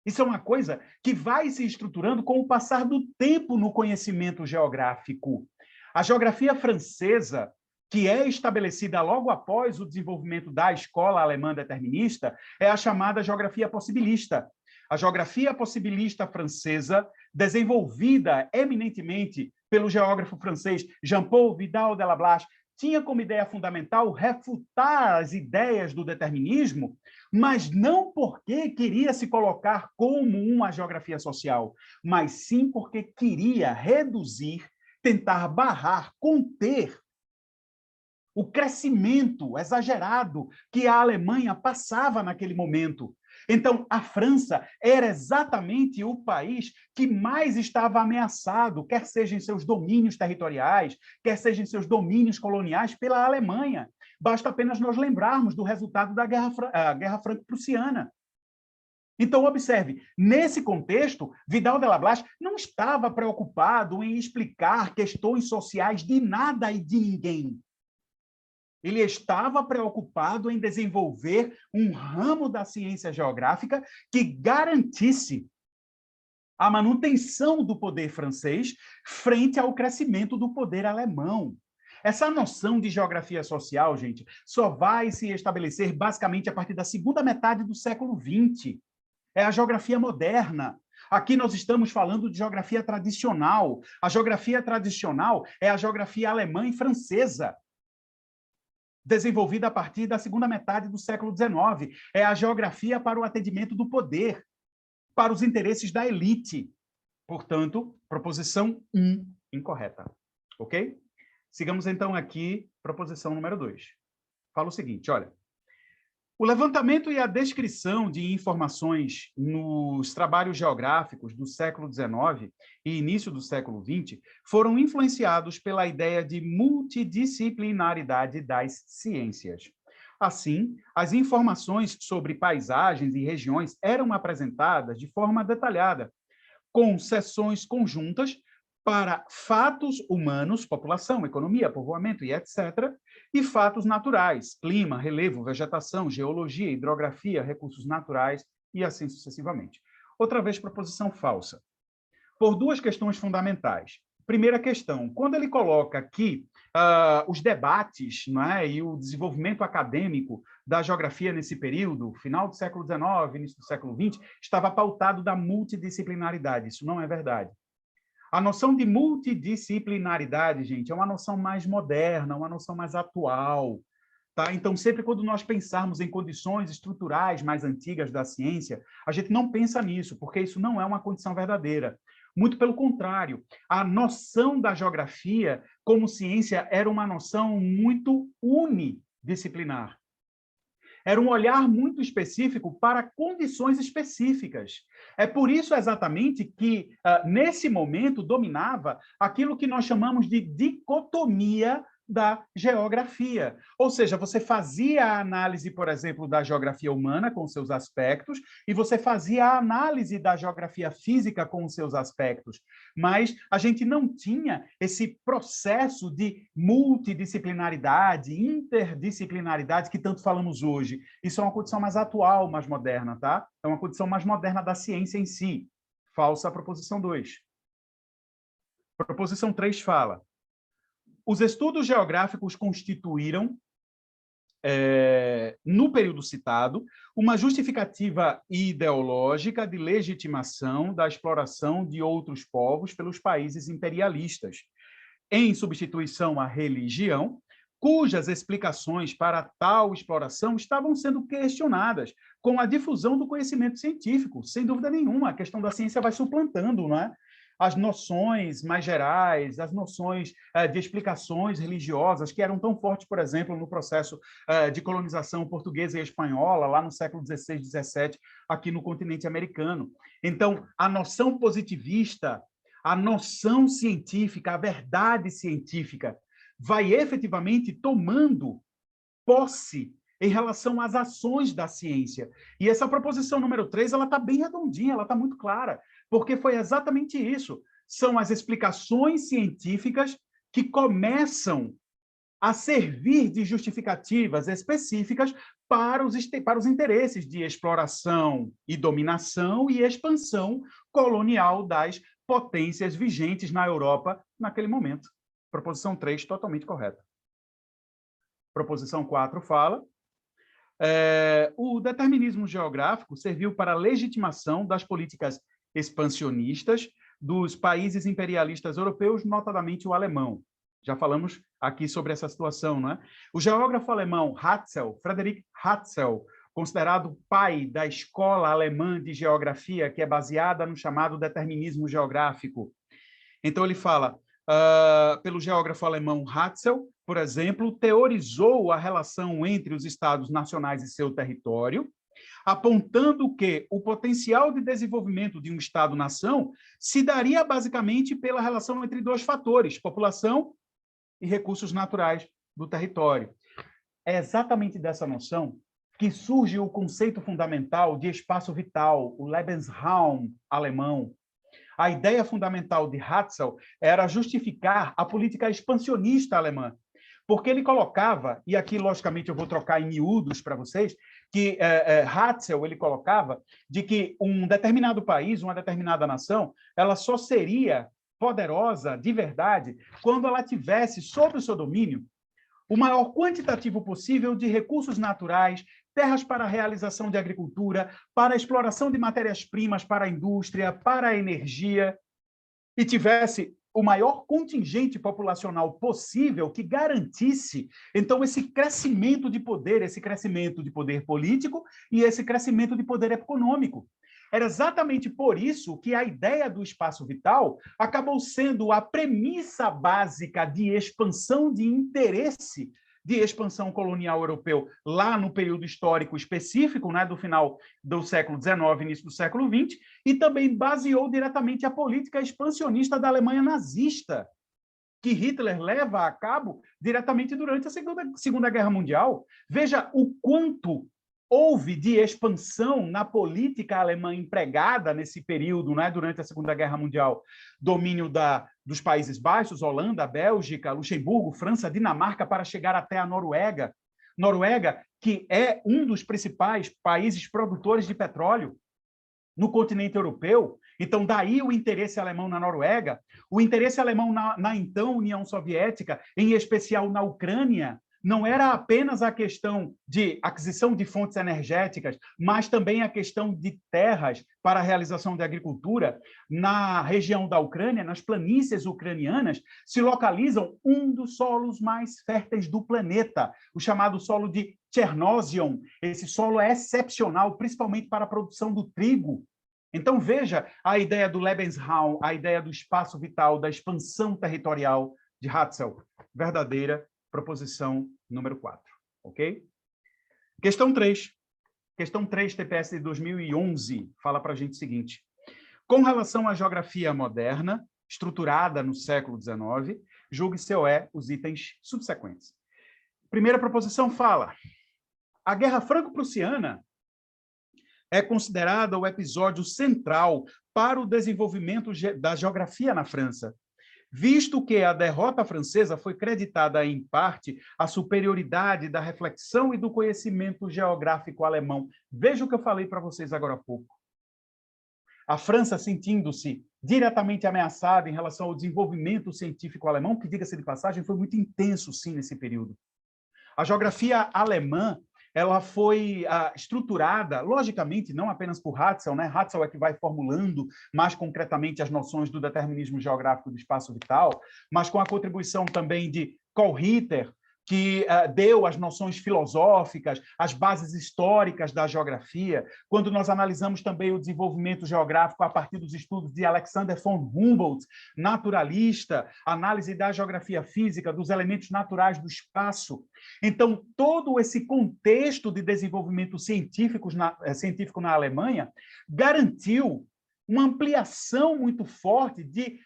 Isso é uma coisa que vai se estruturando com o passar do tempo no conhecimento geográfico. A geografia francesa, que é estabelecida logo após o desenvolvimento da escola alemã determinista, é a chamada geografia possibilista. A geografia possibilista francesa, desenvolvida eminentemente pelo geógrafo francês Jean-Paul Vidal de Lablache, tinha como ideia fundamental refutar as ideias do determinismo, mas não porque queria se colocar como uma geografia social, mas sim porque queria reduzir, tentar barrar, conter o crescimento exagerado que a Alemanha passava naquele momento. Então, a França era exatamente o país que mais estava ameaçado, quer seja em seus domínios territoriais, quer seja em seus domínios coloniais, pela Alemanha. Basta apenas nós lembrarmos do resultado da Guerra Franco-Prussiana. Então, observe, nesse contexto, Vidal de Lablache não estava preocupado em explicar questões sociais de nada e de ninguém. Ele estava preocupado em desenvolver um ramo da ciência geográfica que garantisse a manutenção do poder francês frente ao crescimento do poder alemão. Essa noção de geografia social, gente, só vai se estabelecer basicamente a partir da segunda metade do século XX. É a geografia moderna. Aqui nós estamos falando de geografia tradicional. A geografia tradicional é a geografia alemã e francesa, desenvolvida a partir da segunda metade do século XIX. É a geografia para o atendimento do poder, para os interesses da elite. Portanto, proposição 1, incorreta. Ok? Sigamos, então, aqui, proposição número 2. Fala o seguinte, olha. O levantamento e a descrição de informações nos trabalhos geográficos do século XIX e início do século XX foram influenciados pela ideia de multidisciplinaridade das ciências. Assim, as informações sobre paisagens e regiões eram apresentadas de forma detalhada, com seções conjuntas para fatos humanos, população, economia, povoamento e etc., e fatos naturais, clima, relevo, vegetação, geologia, hidrografia, recursos naturais e assim sucessivamente. Outra vez, proposição falsa. Por duas questões fundamentais. Primeira questão, quando ele coloca aqui os debates, não é, e o desenvolvimento acadêmico da geografia nesse período, final do século XIX, início do século XX, estava pautado da multidisciplinaridade. Isso não é verdade. A noção de multidisciplinaridade, gente, é uma noção mais moderna, uma noção mais atual. Tá? Então, sempre quando nós pensarmos em condições estruturais mais antigas da ciência, a gente não pensa nisso, porque isso não é uma condição verdadeira. Muito pelo contrário, a noção da geografia como ciência era uma noção muito interdisciplinar. Era um olhar muito específico para condições específicas. É por isso exatamente que, nesse momento, dominava aquilo que nós chamamos de dicotomia da geografia. Ou seja, você fazia a análise, por exemplo, da geografia humana com seus aspectos, e você fazia a análise da geografia física com os seus aspectos. Mas a gente não tinha esse processo de multidisciplinaridade, interdisciplinaridade que tanto falamos hoje. Isso é uma condição mais atual, mais moderna, tá? É uma condição mais moderna da ciência em si. Falsa a proposição 2. Proposição 3 fala: os estudos geográficos constituíram, no período citado, uma justificativa ideológica de legitimação da exploração de outros povos pelos países imperialistas, em substituição à religião, cujas explicações para tal exploração estavam sendo questionadas com a difusão do conhecimento científico. Sem dúvida nenhuma, a questão da ciência vai suplantando, não é? As noções mais gerais, as noções de explicações religiosas, que eram tão fortes, por exemplo, no processo de colonização portuguesa e espanhola, lá no século XVI, XVII, aqui no continente americano. Então, a noção positivista, a noção científica, a verdade científica, vai efetivamente tomando posse em relação às ações da ciência. E essa proposição número 3, ela está bem redondinha, ela está muito clara, porque foi exatamente isso. São as explicações científicas que começam a servir de justificativas específicas para os interesses de exploração e dominação e expansão colonial das potências vigentes na Europa naquele momento. Proposição 3, totalmente correta. Proposição 4 fala: o determinismo geográfico serviu para a legitimação das políticas expansionistas dos países imperialistas europeus, notadamente o alemão. Já falamos aqui sobre essa situação, não é? O geógrafo alemão Hatzel, Friedrich Hatzel, considerado pai da escola alemã de geografia, que é baseada no chamado determinismo geográfico. Então, ele fala, pelo geógrafo alemão Hatzel, por exemplo, teorizou a relação entre os estados nacionais e seu território, apontando que o potencial de desenvolvimento de um Estado-nação se daria basicamente pela relação entre dois fatores, população e recursos naturais do território. É exatamente dessa noção que surge o conceito fundamental de espaço vital, o Lebensraum alemão. A ideia fundamental de Hatzel era justificar a política expansionista alemã, porque ele colocava, e aqui, logicamente, eu vou trocar em miúdos para vocês, que Hatzel, ele colocava de que um determinado país, uma determinada nação, ela só seria poderosa de verdade quando ela tivesse sob o seu domínio o maior quantitativo possível de recursos naturais, terras para a realização de agricultura, para a exploração de matérias-primas para a indústria, para a energia, e tivesse o maior contingente populacional possível que garantisse, então, esse crescimento de poder político e esse crescimento de poder econômico. Era exatamente por isso que a ideia do espaço vital acabou sendo a premissa básica de expansão de interesse de expansão colonial europeu lá no período histórico específico, né, do final do século XIX, início do século XX, e também baseou diretamente a política expansionista da Alemanha nazista, que Hitler leva a cabo diretamente durante a Segunda Guerra Mundial. Veja o quanto houve de expansão na política alemã empregada nesse período, né, durante a Segunda Guerra Mundial. Domínio dos Países Baixos, Holanda, Bélgica, Luxemburgo, França, Dinamarca, para chegar até a Noruega. Noruega, que é um dos principais países produtores de petróleo no continente europeu. Então, daí o interesse alemão na Noruega, o interesse alemão na então União Soviética, em especial na Ucrânia, não era apenas a questão de aquisição de fontes energéticas, mas também a questão de terras para a realização de agricultura. Na região da Ucrânia, nas planícies ucranianas, se localizam um dos solos mais férteis do planeta, o chamado solo de Chernozem. Esse solo é excepcional, principalmente para a produção do trigo. Então, veja a ideia do Lebensraum, a ideia do espaço vital, da expansão territorial de Hatzel, verdadeira. Proposição número 4. ok? Questão 3. Questão 3, TPS de 2011, fala para a gente o seguinte. Com relação à geografia moderna, estruturada no século XIX, julgue COE os itens subsequentes. Primeira proposição fala: a Guerra Franco-Prussiana é considerada o episódio central para o desenvolvimento da geografia na França, visto que a derrota francesa foi creditada, em parte, à superioridade da reflexão e do conhecimento geográfico alemão. Veja o que eu falei para vocês agora há pouco. A França sentindo-se diretamente ameaçada em relação ao desenvolvimento científico alemão, que, diga-se de passagem, foi muito intenso, sim, nesse período. A geografia alemã, ela foi estruturada, logicamente, não apenas por Hatzel, né? Hatzel é que vai formulando mais concretamente as noções do determinismo geográfico do espaço vital, mas com a contribuição também de Kohlrieter, que deu as noções filosóficas, as bases históricas da geografia. Quando nós analisamos também o desenvolvimento geográfico a partir dos estudos de Alexander von Humboldt, naturalista, análise da geografia física, dos elementos naturais do espaço. Então, todo esse contexto de desenvolvimento científico na Alemanha garantiu uma ampliação muito forte de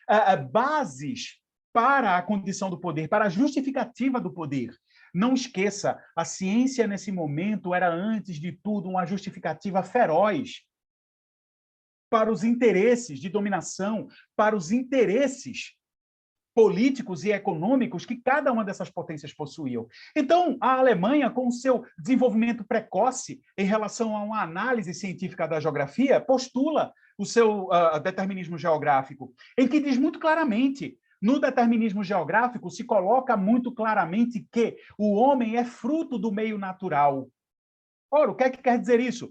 bases para a condição do poder, para a justificativa do poder. Não esqueça, a ciência nesse momento era, antes de tudo, uma justificativa feroz para os interesses de dominação, para os interesses políticos e econômicos que cada uma dessas potências possuíam. Então, a Alemanha, com o seu desenvolvimento precoce em relação a uma análise científica da geografia, postula o seu determinismo geográfico, em que diz muito claramente: no determinismo geográfico se coloca muito claramente que o homem é fruto do meio natural. Ora, o que é que quer dizer isso?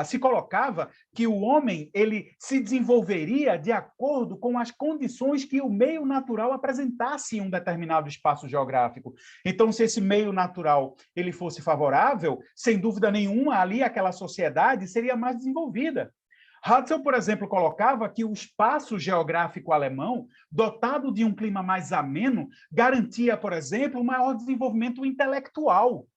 Se colocava que o homem ele se desenvolveria de acordo com as condições que o meio natural apresentasse em um determinado espaço geográfico. Então, se esse meio natural ele fosse favorável, sem dúvida nenhuma, ali aquela sociedade seria mais desenvolvida. Hatzel, por exemplo, colocava que o espaço geográfico alemão, dotado de um clima mais ameno, garantia, por exemplo, um maior desenvolvimento intelectual,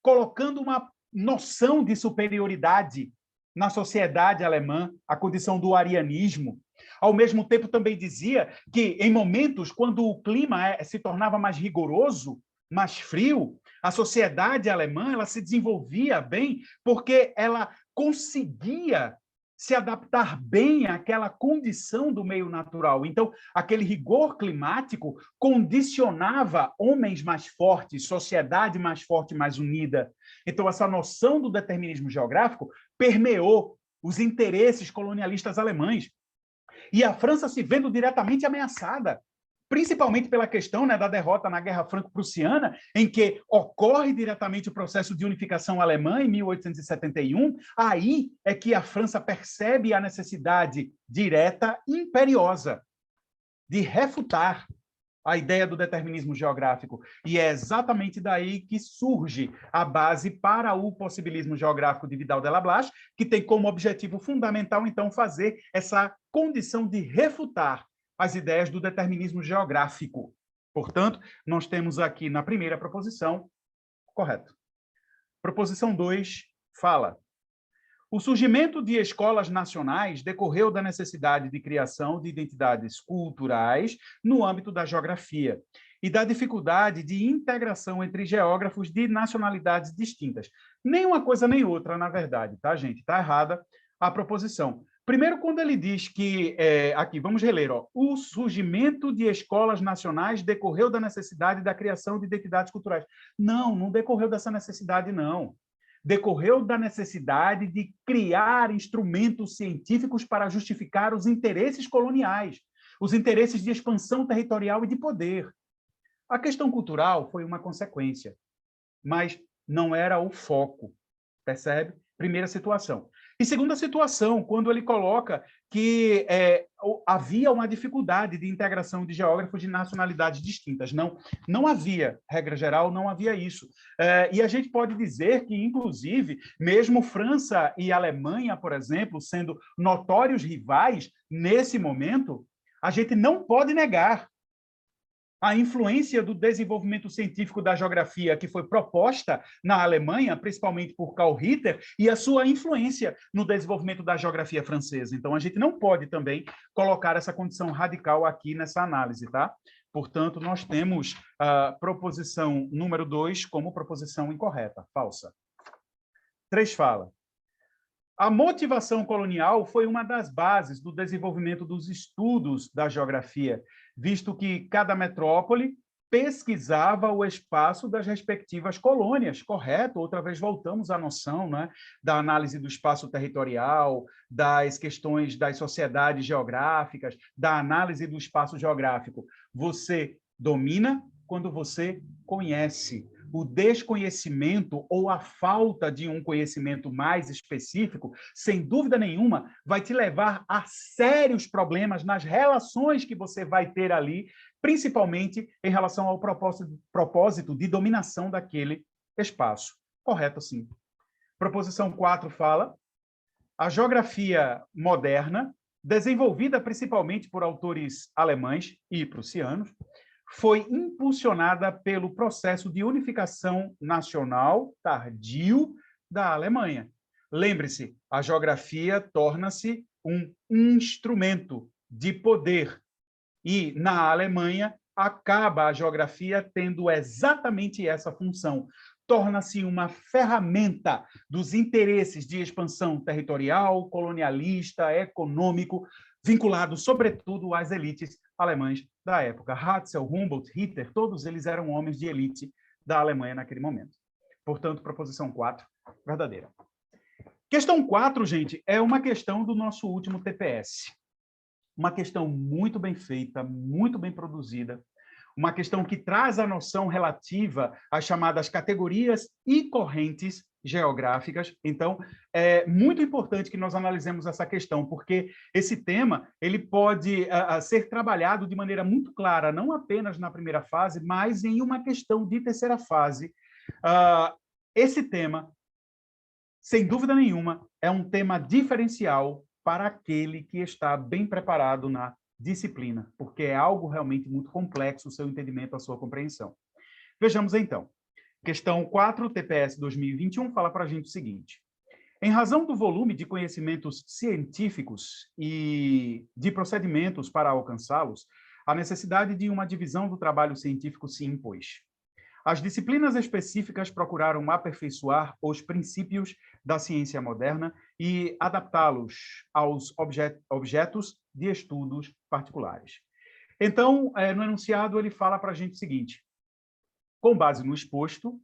colocando uma noção de superioridade na sociedade alemã, a condição do arianismo. Ao mesmo tempo, também dizia que, em momentos quando o clima se tornava mais rigoroso, mais frio, a sociedade alemã ela se desenvolvia bem porque ela conseguia se adaptar bem àquela condição do meio natural. Então, aquele rigor climático condicionava homens mais fortes, sociedade mais forte, mais unida. Então, essa noção do determinismo geográfico permeou os interesses colonialistas alemães. E a França se vendo diretamente ameaçada, principalmente pela questão, né, da derrota na Guerra Franco-Prussiana, em que ocorre diretamente o processo de unificação alemã em 1871, aí é que a França percebe a necessidade direta e imperiosa de refutar a ideia do determinismo geográfico. E é exatamente daí que surge a base para o possibilismo geográfico de Vidal de la Blache, que tem como objetivo fundamental, então, fazer essa condição de refutar as ideias do determinismo geográfico. Portanto, nós temos aqui na primeira proposição, correto. Proposição 2 fala: o surgimento de escolas nacionais decorreu da necessidade de criação de identidades culturais no âmbito da geografia e da dificuldade de integração entre geógrafos de nacionalidades distintas. Nem uma coisa nem outra, na verdade, tá, gente? Está errada a proposição. Primeiro, quando ele diz que, aqui, vamos reler, ó, o surgimento de escolas nacionais decorreu da necessidade da criação de identidades culturais. Não, não decorreu dessa necessidade, não. Decorreu da necessidade de criar instrumentos científicos para justificar os interesses coloniais, os interesses de expansão territorial e de poder. A questão cultural foi uma consequência, mas não era o foco, percebe? Primeira situação. E segunda situação, quando ele coloca que havia uma dificuldade de integração de geógrafos de nacionalidades distintas. Não havia, regra geral, não havia isso. E a gente pode dizer que, inclusive, mesmo França e Alemanha, por exemplo, sendo notórios rivais nesse momento, a gente não pode negar a influência do desenvolvimento científico da geografia que foi proposta na Alemanha, principalmente por Karl Ritter, e a sua influência no desenvolvimento da geografia francesa. Então, a gente não pode também colocar essa condição radical aqui nessa análise, tá? Portanto, nós temos a proposição número 2 como proposição incorreta, falsa. 3 fala: a motivação colonial foi uma das bases do desenvolvimento dos estudos da geografia, visto que cada metrópole pesquisava o espaço das respectivas colônias, correto? Outra vez voltamos à noção, né, da análise do espaço territorial, das questões das sociedades geográficas, da análise do espaço geográfico. Você domina quando você conhece. O desconhecimento ou a falta de um conhecimento mais específico, sem dúvida nenhuma, vai te levar a sérios problemas nas relações que você vai ter ali, principalmente em relação ao propósito de dominação daquele espaço. Correto, sim. Proposição 4 fala: a geografia moderna, desenvolvida principalmente por autores alemães e prussianos, foi impulsionada pelo processo de unificação nacional tardio da Alemanha. Lembre-se, a geografia torna-se um instrumento de poder e, na Alemanha, acaba a geografia tendo exatamente essa função. Torna-se uma ferramenta dos interesses de expansão territorial, colonialista, econômico, vinculado, sobretudo, às elites alemãs da época. Ratzel, Humboldt, Ritter, todos eles eram homens de elite da Alemanha naquele momento. Portanto, proposição 4, verdadeira. Questão 4, gente, é uma questão do nosso último TPS. Uma questão muito bem feita, muito bem produzida, uma questão que traz a noção relativa às chamadas categorias e correntes geográficas. Então, é muito importante que nós analisemos essa questão, porque esse tema ele pode ser trabalhado de maneira muito clara, não apenas na primeira fase, mas em uma questão de terceira fase. Esse tema, sem dúvida nenhuma, é um tema diferencial para aquele que está bem preparado na disciplina, porque é algo realmente muito complexo o seu entendimento, a sua compreensão. Vejamos então. Questão 4, TPS 2021, fala para a gente o seguinte: em razão do volume de conhecimentos científicos e de procedimentos para alcançá-los, a necessidade de uma divisão do trabalho científico se impôs. As disciplinas específicas procuraram aperfeiçoar os princípios da ciência moderna e adaptá-los aos objetos de estudos particulares. Então, no enunciado, ele fala para a gente o seguinte: com base no exposto,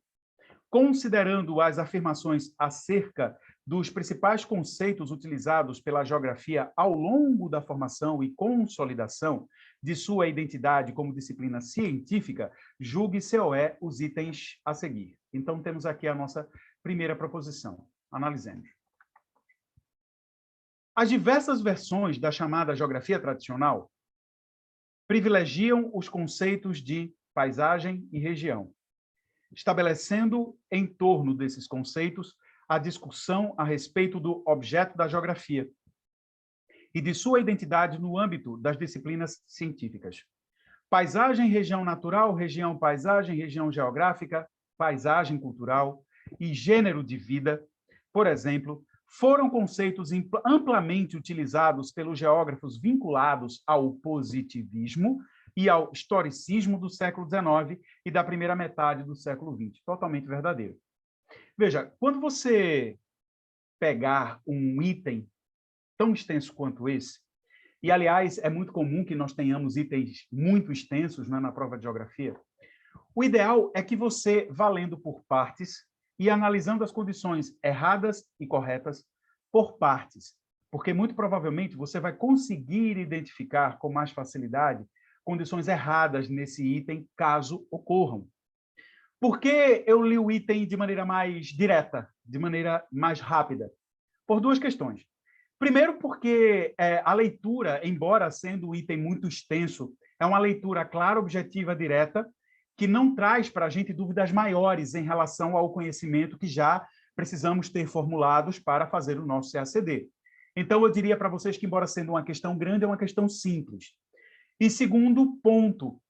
considerando as afirmações acerca dos principais conceitos utilizados pela geografia ao longo da formação e consolidação de sua identidade como disciplina científica, julgue COE os itens a seguir. Então, temos aqui a nossa primeira proposição. Analisemos. As diversas versões da chamada geografia tradicional privilegiam os conceitos de paisagem e região, estabelecendo em torno desses conceitos a discussão a respeito do objeto da geografia e de sua identidade no âmbito das disciplinas científicas. Paisagem, região natural, região paisagem, região geográfica, paisagem cultural e gênero de vida, por exemplo, foram conceitos amplamente utilizados pelos geógrafos vinculados ao positivismo e ao historicismo do século XIX e da primeira metade do século XX. Totalmente verdadeiro. Veja, quando você pegar um item tão extenso quanto esse, e, aliás, é muito comum que nós tenhamos itens muito extensos, né, na prova de geografia, o ideal é que você vá lendo por partes e analisando as condições erradas e corretas por partes, porque muito provavelmente você vai conseguir identificar com mais facilidade condições erradas nesse item, caso ocorram. Por que eu li o item de maneira mais direta, de maneira mais rápida? Por duas questões. Primeiro, porque a leitura, embora sendo um item muito extenso, é uma leitura clara, objetiva, direta, que não traz para a gente dúvidas maiores em relação ao conhecimento que já precisamos ter formulados para fazer o nosso CACD. Então, eu diria para vocês que, embora sendo uma questão grande, é uma questão simples. E segundo ponto,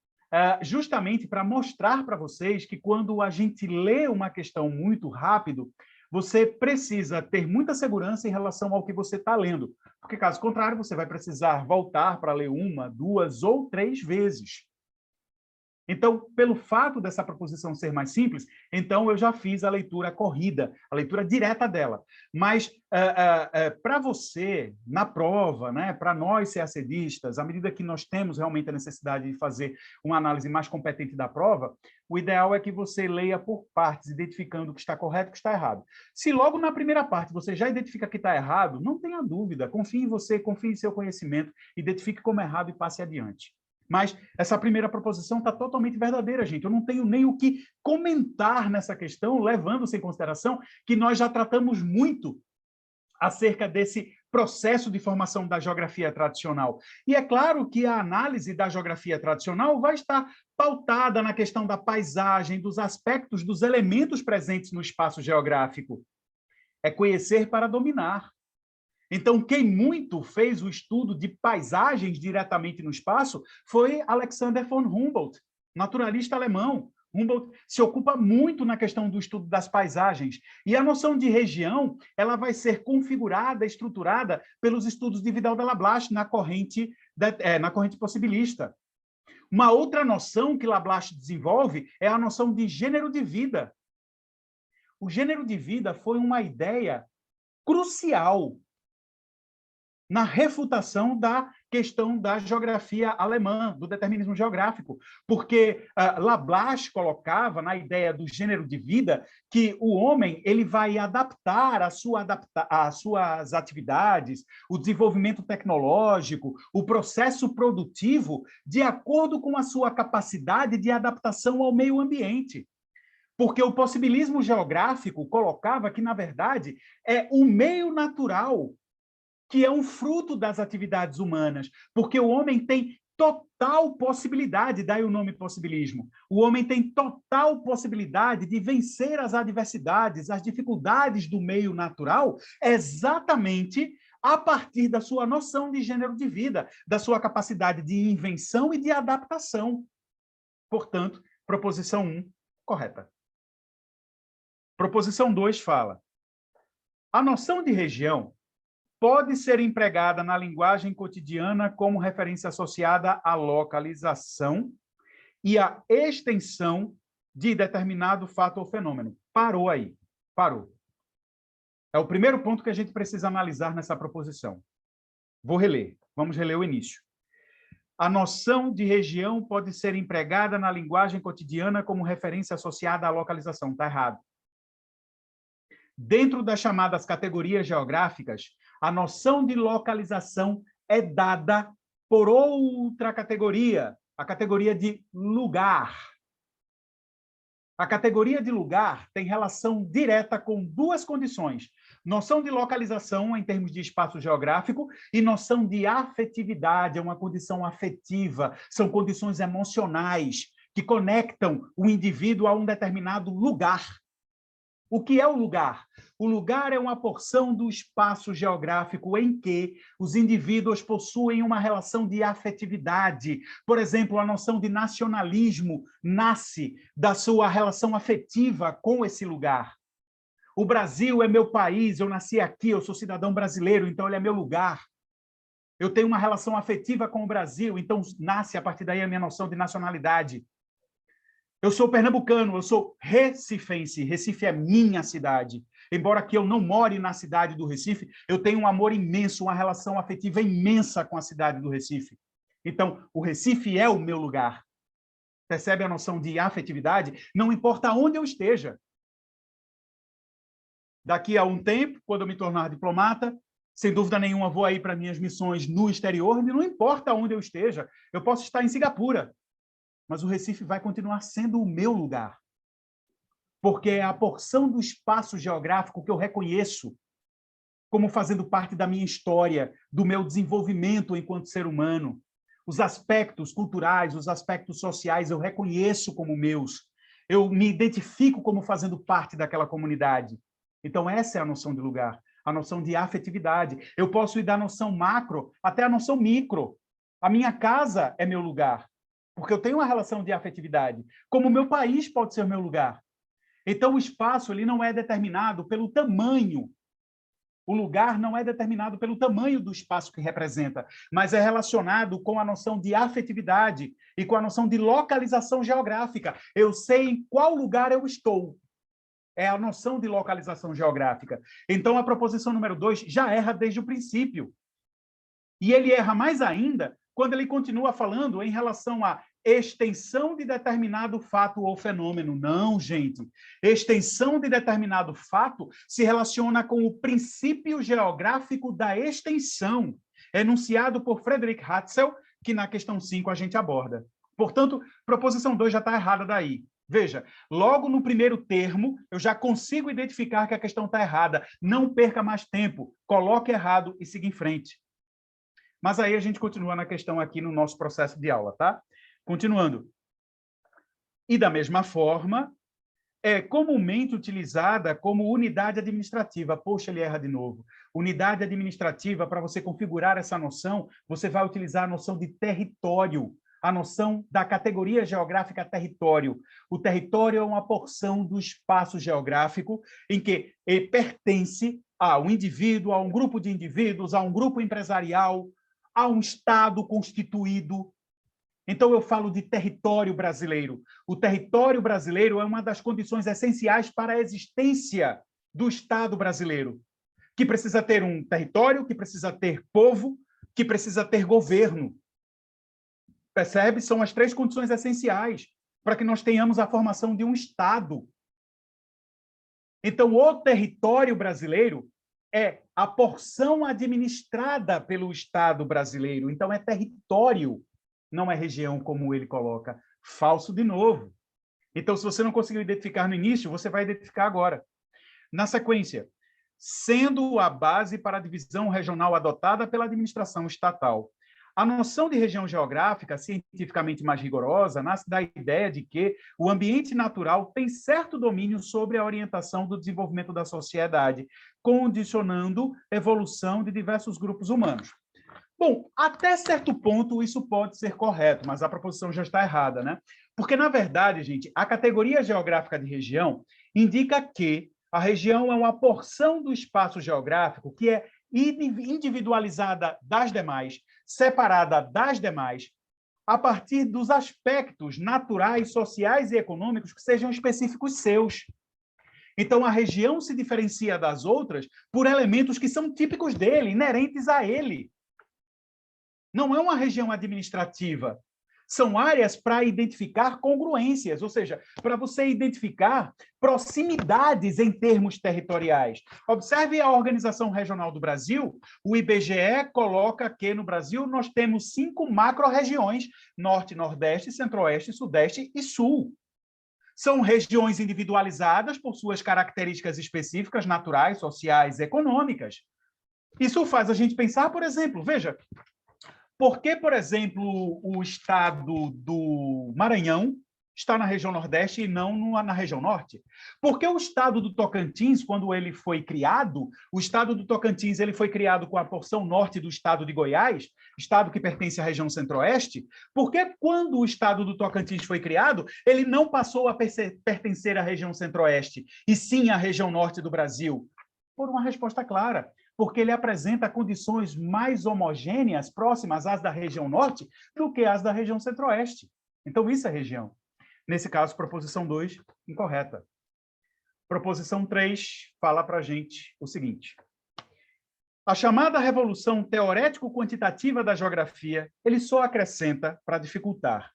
justamente para mostrar para vocês que quando a gente lê uma questão muito rápido, você precisa ter muita segurança em relação ao que você está lendo, porque, caso contrário, você vai precisar voltar para ler uma, duas ou três vezes. Então, pelo fato dessa proposição ser mais simples, então eu já fiz a leitura corrida, a leitura direta dela. Mas, para você, na prova, né, para nós CACDistas, à medida que nós temos realmente a necessidade de fazer uma análise mais competente da prova, o ideal é que você leia por partes, identificando o que está correto e o que está errado. Se logo na primeira parte você já identifica que está errado, não tenha dúvida, confie em você, confie em seu conhecimento, identifique como errado e passe adiante. Mas essa primeira proposição está totalmente verdadeira, gente. Eu não tenho nem o que comentar nessa questão, levando-se em consideração que nós já tratamos muito acerca desse processo de formação da geografia tradicional. E é claro que a análise da geografia tradicional vai estar pautada na questão da paisagem, dos aspectos, dos elementos presentes no espaço geográfico. É conhecer para dominar. Então, quem muito fez o estudo de paisagens diretamente no espaço foi Alexander von Humboldt, naturalista alemão. Humboldt se ocupa muito na questão do estudo das paisagens. E a noção de região ela vai ser configurada, estruturada pelos estudos de Vidal de Lablache na corrente possibilista. Uma outra noção que Lablache desenvolve é a noção de gênero de vida. O gênero de vida foi uma ideia crucial na refutação da questão da geografia alemã, do determinismo geográfico, porque Lablache colocava na ideia do gênero de vida que o homem ele vai adaptar as suas atividades, o desenvolvimento tecnológico, o processo produtivo, de acordo com a sua capacidade de adaptação ao meio ambiente. Porque o possibilismo geográfico colocava que, na verdade, é o meio natural que é um fruto das atividades humanas, porque o homem tem total possibilidade, daí o nome possibilismo, o homem tem total possibilidade de vencer as adversidades, as dificuldades do meio natural, exatamente a partir da sua noção de gênero de vida, da sua capacidade de invenção e de adaptação. Portanto, proposição 1, correta. Proposição 2 fala: a noção de região pode ser empregada na linguagem cotidiana como referência associada à localização e à extensão de determinado fato ou fenômeno. Parou aí. Parou. É o primeiro ponto que a gente precisa analisar nessa proposição. Vou reler. Vamos reler o início. A noção de região pode ser empregada na linguagem cotidiana como referência associada à localização. Está errado. Dentro das chamadas categorias geográficas, a noção de localização é dada por outra categoria, a categoria de lugar. A categoria de lugar tem relação direta com duas condições: noção de localização em termos de espaço geográfico e noção de afetividade, é uma condição afetiva, são condições emocionais que conectam o indivíduo a um determinado lugar. O que é o lugar? O lugar é uma porção do espaço geográfico em que os indivíduos possuem uma relação de afetividade. Por exemplo, a noção de nacionalismo nasce da sua relação afetiva com esse lugar. O Brasil é meu país, eu nasci aqui, eu sou cidadão brasileiro, então ele é meu lugar. Eu tenho uma relação afetiva com o Brasil, então nasce a partir daí a minha noção de nacionalidade. Eu sou pernambucano, eu sou recifense. Recife é minha cidade. Embora que eu não more na cidade do Recife, eu tenho um amor imenso, uma relação afetiva imensa com a cidade do Recife. Então, o Recife é o meu lugar. Percebe a noção de afetividade? Não importa onde eu esteja. Daqui a um tempo, quando eu me tornar diplomata, sem dúvida nenhuma vou aí para minhas missões no exterior, e não importa onde eu esteja. Eu posso estar em Singapura, mas o Recife vai continuar sendo o meu lugar. Porque é a porção do espaço geográfico que eu reconheço como fazendo parte da minha história, do meu desenvolvimento enquanto ser humano. Os aspectos culturais, os aspectos sociais, eu reconheço como meus. Eu me identifico como fazendo parte daquela comunidade. Então, essa é a noção de lugar, a noção de afetividade. Eu posso ir da noção macro até a noção micro. A minha casa é meu lugar, porque eu tenho uma relação de afetividade, como o meu país pode ser o meu lugar. Então, o espaço ele não é determinado pelo tamanho. O lugar não é determinado pelo tamanho do espaço que representa, mas é relacionado com a noção de afetividade e com a noção de localização geográfica. Eu sei em qual lugar eu estou. É a noção de localização geográfica. Então, a proposição número 2 já erra desde o princípio. E ele erra mais ainda quando ele continua falando em relação à extensão de determinado fato ou fenômeno. Não, gente. Extensão de determinado fato se relaciona com o princípio geográfico da extensão, enunciado por Friedrich Hatzel, que na questão 5 a gente aborda. Portanto, proposição 2 já está errada daí. Veja, logo no primeiro termo, eu já consigo identificar que a questão está errada. Não perca mais tempo, coloque errado e siga em frente. Mas aí a gente continua na questão aqui no nosso processo de aula, tá? Continuando. E da mesma forma, é comumente utilizada como unidade administrativa. Poxa, ele erra de novo. Unidade administrativa, para você configurar essa noção, você vai utilizar a noção de território, a noção da categoria geográfica território. O território é uma porção do espaço geográfico em que ele pertence a um indivíduo, a um grupo de indivíduos, a um grupo empresarial, a um Estado constituído. Então, eu falo de território brasileiro. O território brasileiro é uma das condições essenciais para a existência do Estado brasileiro, que precisa ter um território, que precisa ter povo, que precisa ter governo. Percebe? São as 3 condições essenciais para que nós tenhamos a formação de um Estado. Então, o território brasileiro é a porção administrada pelo Estado brasileiro. Então, é território, não é região, como ele coloca. Falso de novo. Então, se você não conseguiu identificar no início, você vai identificar agora. Na sequência, sendo a base para a divisão regional adotada pela administração estatal. A noção de região geográfica, cientificamente mais rigorosa, nasce da ideia de que o ambiente natural tem certo domínio sobre a orientação do desenvolvimento da sociedade, condicionando a evolução de diversos grupos humanos. Bom, até certo ponto isso pode ser correto, mas a proposição já está errada, né? Porque, na verdade, gente, a categoria geográfica de região indica que a região é uma porção do espaço geográfico que é individualizada das demais, separada das demais, a partir dos aspectos naturais, sociais e econômicos que sejam específicos seus. Então, a região se diferencia das outras por elementos que são típicos dele, inerentes a ele. Não é uma região administrativa. São áreas para identificar congruências, ou seja, para você identificar proximidades em termos territoriais. Observe a Organização Regional do Brasil. O IBGE coloca que no Brasil nós temos 5 macro-regiões: Norte, Nordeste, Centro-Oeste, Sudeste e Sul. São regiões individualizadas por suas características específicas, naturais, sociais, econômicas. Isso faz a gente pensar, por exemplo, veja, por que, por exemplo, o estado do Maranhão está na região Nordeste e não na região Norte? Porque o estado do Tocantins, quando ele foi criado, o estado do Tocantins ele foi criado com a porção norte do estado de Goiás, estado que pertence à região Centro-Oeste. Porque quando o estado do Tocantins foi criado, ele não passou a pertencer à região Centro-Oeste, e sim à região Norte do Brasil? Por uma resposta clara. Porque ele apresenta condições mais homogêneas, próximas às da região norte, do que às da região centro-oeste. Então, isso é região. Nesse caso, proposição 2, incorreta. Proposição 3 fala para a gente o seguinte. A chamada revolução teorético-quantitativa da geografia, ele só acrescenta para dificultar.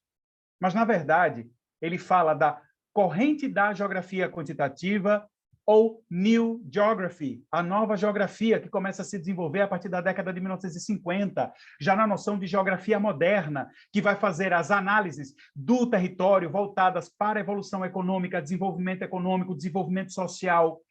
Mas, na verdade, ele fala da corrente da geografia quantitativa, ou New Geography, a nova geografia que começa a se desenvolver a partir da década de 1950, já na noção de geografia moderna, que vai fazer as análises do território voltadas para a evolução econômica, desenvolvimento social,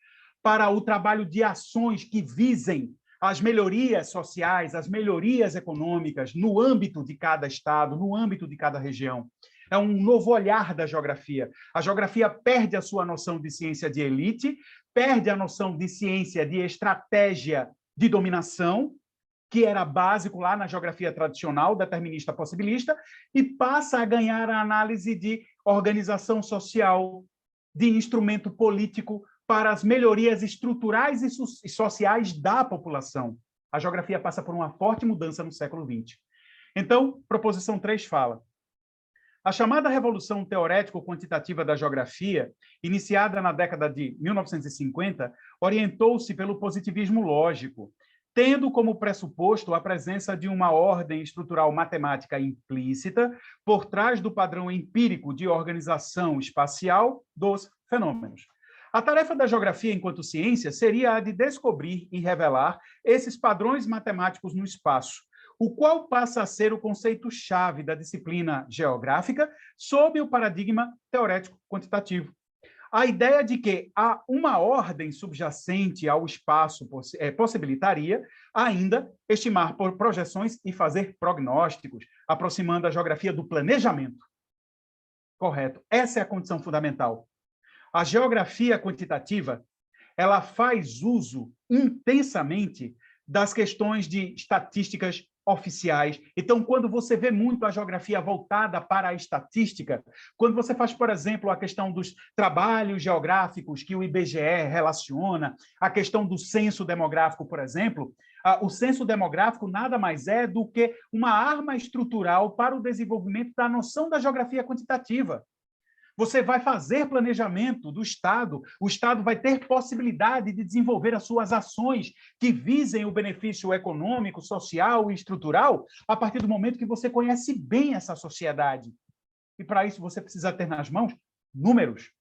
para o trabalho de ações que visem as melhorias sociais, as melhorias econômicas no âmbito de cada estado, no âmbito de cada região. É um novo olhar da geografia. A geografia perde a sua noção de ciência de elite, perde a noção de ciência de estratégia de dominação, que era básico lá na geografia tradicional, determinista possibilista, e passa a ganhar a análise de organização social, de instrumento político para as melhorias estruturais e sociais da população. A geografia passa por uma forte mudança no século XX. Então, proposição 3 fala: a chamada revolução teorético-quantitativa da geografia, iniciada na década de 1950, orientou-se pelo positivismo lógico, tendo como pressuposto a presença de uma ordem estrutural matemática implícita por trás do padrão empírico de organização espacial dos fenômenos. A tarefa da geografia enquanto ciência seria a de descobrir e revelar esses padrões matemáticos no espaço, o qual passa a ser o conceito-chave da disciplina geográfica sob o paradigma teorético-quantitativo. A ideia de que há uma ordem subjacente ao espaço possibilitaria ainda estimar por projeções e fazer prognósticos, aproximando a geografia do planejamento. Correto. Essa é a condição fundamental. A geografia quantitativa, ela faz uso intensamente das questões de estatísticas oficiais. Então, quando você vê muito a geografia voltada para a estatística, quando você faz, por exemplo, a questão dos trabalhos geográficos que o IBGE relaciona, a questão do censo demográfico, por exemplo, o censo demográfico nada mais é do que uma arma estrutural para o desenvolvimento da noção da geografia quantitativa. Você vai fazer planejamento do Estado, o Estado vai ter possibilidade de desenvolver as suas ações que visem o benefício econômico, social e estrutural a partir do momento que você conhece bem essa sociedade. E para isso você precisa ter nas mãos números.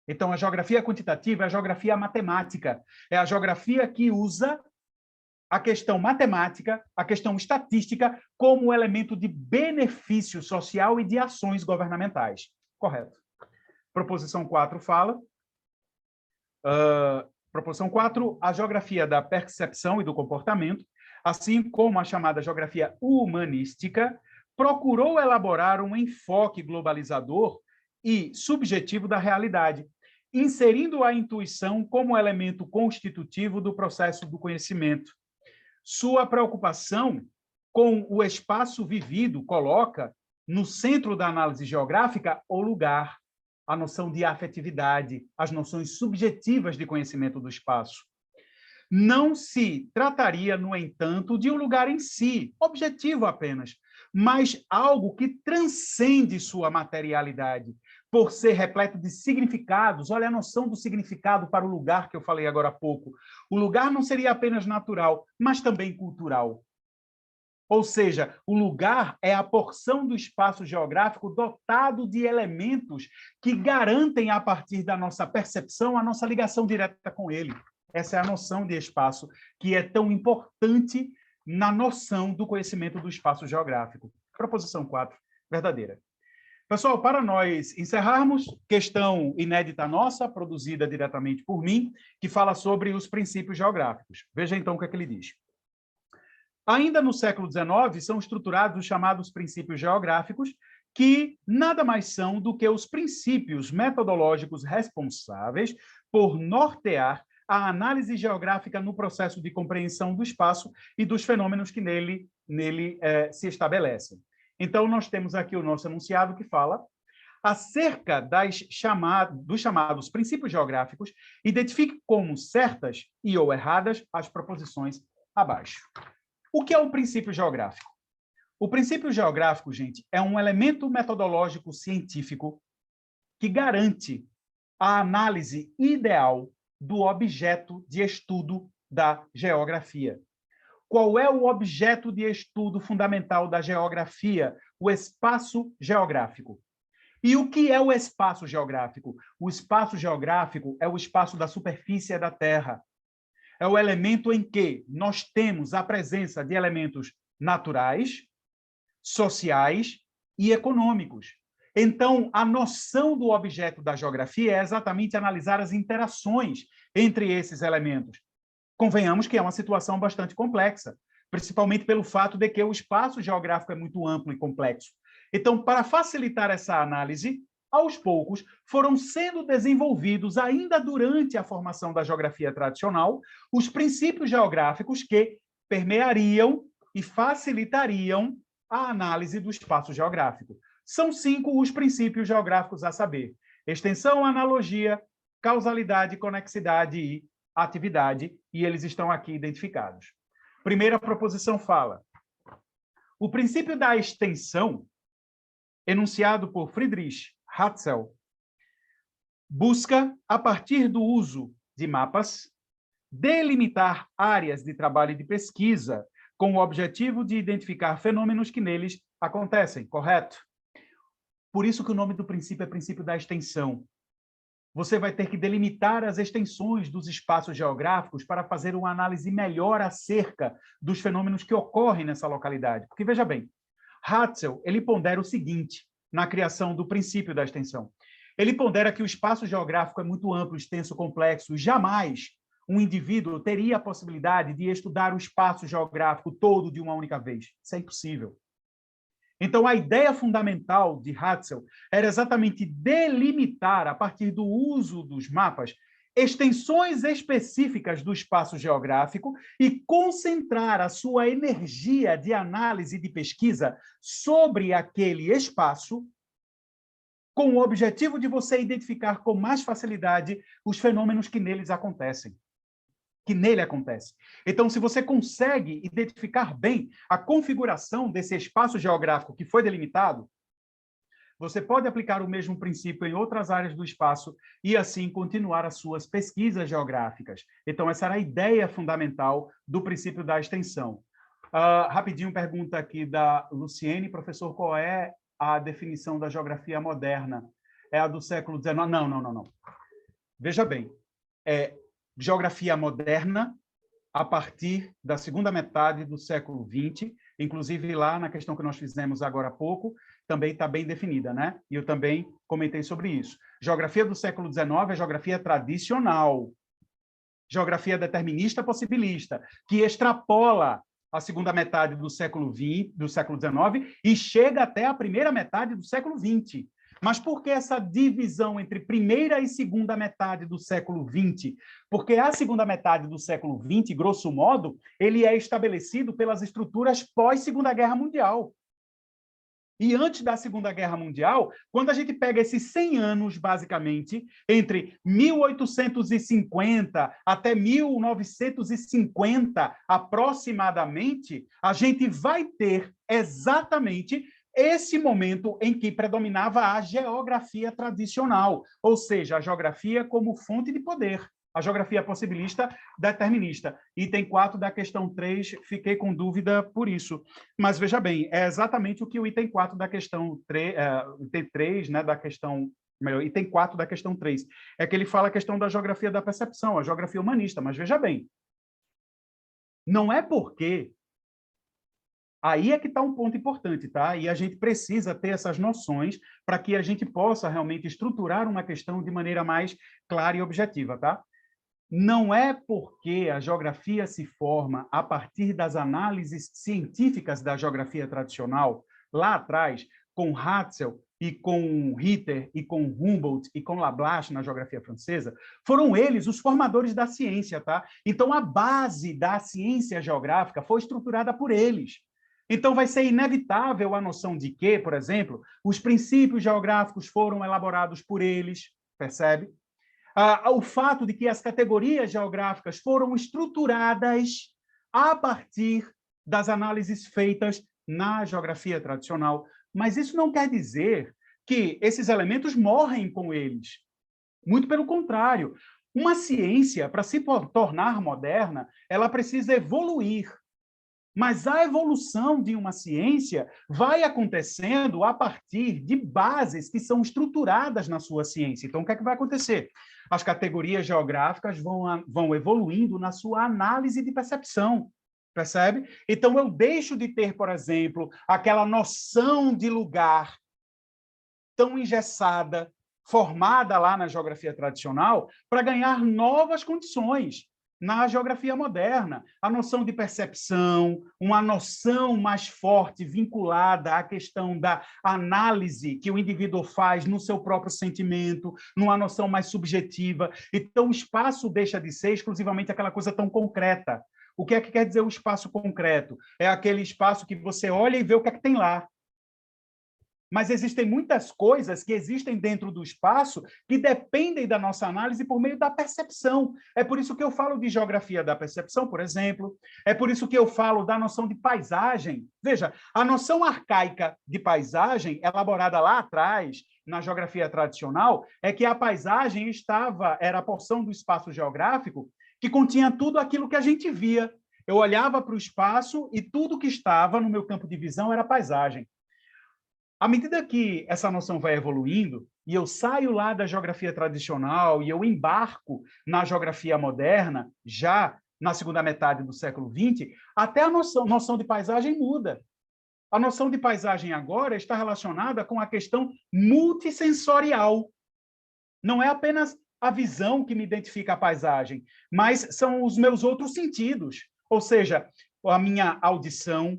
Então, a geografia quantitativa é a geografia matemática, é a geografia que usa a questão matemática, a questão estatística, como elemento de benefício social e de ações governamentais. Correto. Proposição 4 fala... proposição 4, a geografia da percepção e do comportamento, assim como a chamada geografia humanística, procurou elaborar um enfoque globalizador e subjetivo da realidade, inserindo a intuição como elemento constitutivo do processo do conhecimento. Sua preocupação com o espaço vivido coloca no centro da análise geográfica o lugar, a noção de afetividade, as noções subjetivas de conhecimento do espaço. Não se trataria, no entanto, de um lugar em si, objetivo apenas, mas algo que transcende sua materialidade, por ser repleto de significados. Olha a noção do significado para o lugar que eu falei agora há pouco. O lugar não seria apenas natural, mas também cultural. Ou seja, o lugar é a porção do espaço geográfico dotado de elementos que garantem, a partir da nossa percepção, a nossa ligação direta com ele. Essa é a noção de espaço, que é tão importante na noção do conhecimento do espaço geográfico. Proposição 4, verdadeira. Pessoal, para nós encerrarmos, questão inédita nossa, produzida diretamente por mim, que fala sobre os princípios geográficos. Veja então o que é que ele diz. Ainda no século XIX, são estruturados os chamados princípios geográficos, que nada mais são do que os princípios metodológicos responsáveis por nortear a análise geográfica no processo de compreensão do espaço e dos fenômenos que nele se estabelecem. Então, nós temos aqui o nosso enunciado que fala acerca dos chamados princípios geográficos, identifique como certas e ou erradas as proposições abaixo. O que é um princípio geográfico? O princípio geográfico, gente, é um elemento metodológico científico que garante a análise ideal do objeto de estudo da geografia. Qual é o objeto de estudo fundamental da geografia? O espaço geográfico. E o que é o espaço geográfico? O espaço geográfico é o espaço da superfície da Terra. É o elemento em que nós temos a presença de elementos naturais, sociais e econômicos. Então, a noção do objeto da geografia é exatamente analisar as interações entre esses elementos. Convenhamos que é uma situação bastante complexa, principalmente pelo fato de que o espaço geográfico é muito amplo e complexo. Então, para facilitar essa análise, aos poucos, foram sendo desenvolvidos, ainda durante a formação da geografia tradicional, os princípios geográficos que permeariam e facilitariam a análise do espaço geográfico. São 5 os princípios geográficos a saber: extensão, analogia, causalidade, conexidade e atividade, e eles estão aqui identificados. Primeira proposição fala: o princípio da extensão, enunciado por Friedrich Hatzel, busca, a partir do uso de mapas, delimitar áreas de trabalho e de pesquisa com o objetivo de identificar fenômenos que neles acontecem, correto? Por isso que o nome do princípio é princípio da extensão. Você vai ter que delimitar as extensões dos espaços geográficos para fazer uma análise melhor acerca dos fenômenos que ocorrem nessa localidade. Porque, veja bem, Hatzel, ele pondera o seguinte na criação do princípio da extensão. Ele pondera que o espaço geográfico é muito amplo, extenso, complexo, e jamais um indivíduo teria a possibilidade de estudar o espaço geográfico todo de uma única vez. Isso é impossível. Então, a ideia fundamental de Hatzel era exatamente delimitar, a partir do uso dos mapas, extensões específicas do espaço geográfico e concentrar a sua energia de análise e de pesquisa sobre aquele espaço, com o objetivo de você identificar com mais facilidade os fenômenos que neles acontecem. Que nele acontece. Então, se você consegue identificar bem a configuração desse espaço geográfico que foi delimitado, você pode aplicar o mesmo princípio em outras áreas do espaço e, assim, continuar as suas pesquisas geográficas. Então, essa era a ideia fundamental do princípio da extensão. Rapidinho, pergunta aqui da Luciene. Professor, qual é a definição da geografia moderna? É a do século XIX? Não. Veja bem, geografia moderna a partir da segunda metade do século XX, inclusive lá na questão que nós fizemos agora há pouco, também está bem definida, né? E eu também comentei sobre isso. Geografia do século XIX é geografia tradicional, geografia determinista possibilista, que extrapola a segunda metade do século XIX e chega até a primeira metade do século XX. Mas por que essa divisão entre primeira e segunda metade do século XX? Porque a segunda metade do século XX, grosso modo, ele é estabelecido pelas estruturas pós-Segunda Guerra Mundial. E antes da Segunda Guerra Mundial, quando a gente pega esses 100 anos, basicamente, entre 1850 até 1950, aproximadamente, a gente vai ter exatamente esse momento em que predominava a geografia tradicional, ou seja, a geografia como fonte de poder, a geografia possibilista determinista. Item 4 da questão 3, fiquei com dúvida por isso. Mas veja bem, é exatamente o que o item 4 da questão 3, item 3, né, da questão, melhor, item 4 da questão 3, é que ele fala a questão da geografia da percepção, a geografia humanista, mas veja bem, não é porque aí é que está um ponto importante, tá? E a gente precisa ter essas noções para que a gente possa realmente estruturar uma questão de maneira mais clara e objetiva, tá? Não é porque a geografia se forma a partir das análises científicas da geografia tradicional, lá atrás, com Hatzel e com Ritter e com Humboldt e com Lablache na geografia francesa, foram eles os formadores da ciência, tá? Então, a base da ciência geográfica foi estruturada por eles. Então, vai ser inevitável a noção de que, por exemplo, os princípios geográficos foram elaborados por eles, percebe? O fato de que as categorias geográficas foram estruturadas a partir das análises feitas na geografia tradicional. Mas isso não quer dizer que esses elementos morrem com eles. Muito pelo contrário. Uma ciência, para se tornar moderna, ela precisa evoluir. Mas a evolução de uma ciência vai acontecendo a partir de bases que são estruturadas na sua ciência. Então, o que é que vai acontecer? As categorias geográficas vão evoluindo na sua análise de percepção, percebe? Então, eu deixo de ter, por exemplo, aquela noção de lugar tão engessada, formada lá na geografia tradicional, para ganhar novas condições na geografia moderna, a noção de percepção, uma noção mais forte vinculada à questão da análise que o indivíduo faz no seu próprio sentimento, numa noção mais subjetiva. Então, o espaço deixa de ser exclusivamente aquela coisa tão concreta. O que é que quer dizer o espaço concreto? É aquele espaço que você olha e vê o que é que tem lá. Mas existem muitas coisas que existem dentro do espaço que dependem da nossa análise por meio da percepção. É por isso que eu falo de geografia da percepção, por exemplo. É por isso que eu falo da noção de paisagem. Veja, a noção arcaica de paisagem, elaborada lá atrás, na geografia tradicional, é que a paisagem era a porção do espaço geográfico que continha tudo aquilo que a gente via. Eu olhava para o espaço e tudo que estava no meu campo de visão era paisagem. À medida que essa noção vai evoluindo, e eu saio lá da geografia tradicional e eu embarco na geografia moderna, já na segunda metade do século XX, até a noção de paisagem muda. A noção de paisagem agora está relacionada com a questão multissensorial. Não é apenas a visão que me identifica a paisagem, mas são os meus outros sentidos. Ou seja, a minha audição.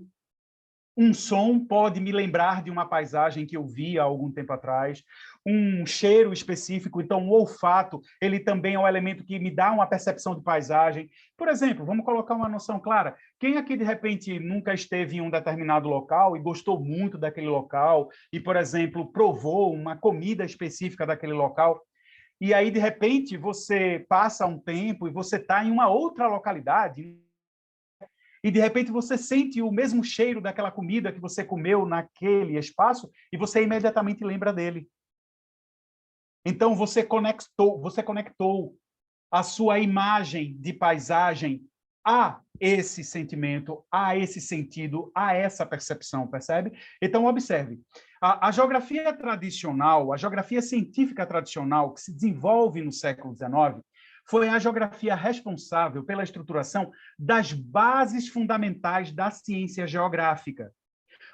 Um som pode me lembrar de uma paisagem que eu vi há algum tempo atrás, um cheiro específico, então o olfato, ele também é um elemento que me dá uma percepção de paisagem. Por exemplo, vamos colocar uma noção clara. Quem aqui, de repente, nunca esteve em um determinado local e gostou muito daquele local e, por exemplo, provou uma comida específica daquele local, e aí, de repente, você passa um tempo e você está em uma outra localidade, e, de repente, você sente o mesmo cheiro daquela comida que você comeu naquele espaço e você imediatamente lembra dele. Então, você conectou a sua imagem de paisagem a esse sentimento, a esse sentido, a essa percepção, percebe? Então, observe. A geografia tradicional, a geografia científica tradicional que se desenvolve no século XIX, foi a geografia responsável pela estruturação das bases fundamentais da ciência geográfica.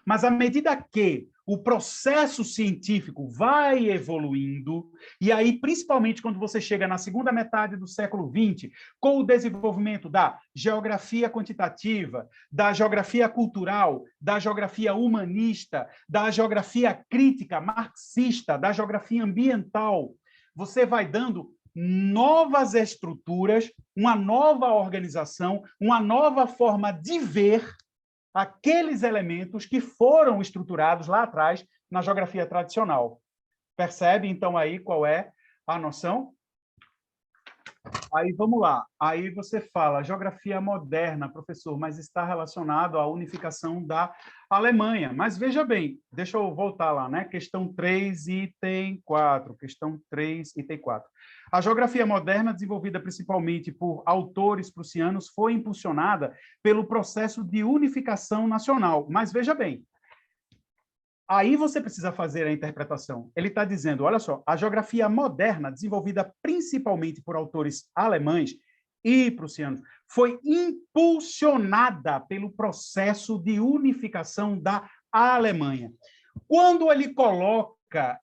Mas, à medida que o processo científico vai evoluindo, e aí, principalmente quando você chega na segunda metade do século XX, com o desenvolvimento da geografia quantitativa, da geografia cultural, da geografia humanista, da geografia crítica marxista, da geografia ambiental, você vai dando novas estruturas, uma nova organização, uma nova forma de ver aqueles elementos que foram estruturados lá atrás na geografia tradicional. Percebe, então, aí qual é a noção? Aí, vamos lá. Aí você fala, geografia moderna, professor, mas está relacionado à unificação da Alemanha. Mas veja bem, deixa eu voltar lá, né? Questão 3, item 4. Questão 3, item 4. A geografia moderna, desenvolvida principalmente por autores prussianos, foi impulsionada pelo processo de unificação nacional. Mas veja bem, aí você precisa fazer a interpretação. Ele está dizendo, olha só, a geografia moderna, desenvolvida principalmente por autores alemães e prussianos, foi impulsionada pelo processo de unificação da Alemanha. Quando ele coloca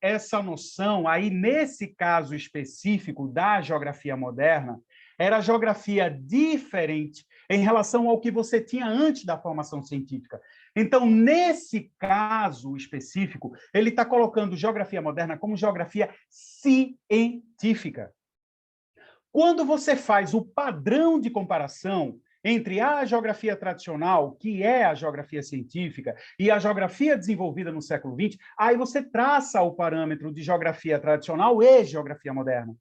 essa noção, aí nesse caso específico da geografia moderna, era geografia diferente em relação ao que você tinha antes da formação científica. Então, nesse caso específico, ele está colocando geografia moderna como geografia científica. Quando você faz o padrão de comparação entre a geografia tradicional, que é a geografia científica, e a geografia desenvolvida no século XX, aí você traça o parâmetro de geografia tradicional e geografia moderna.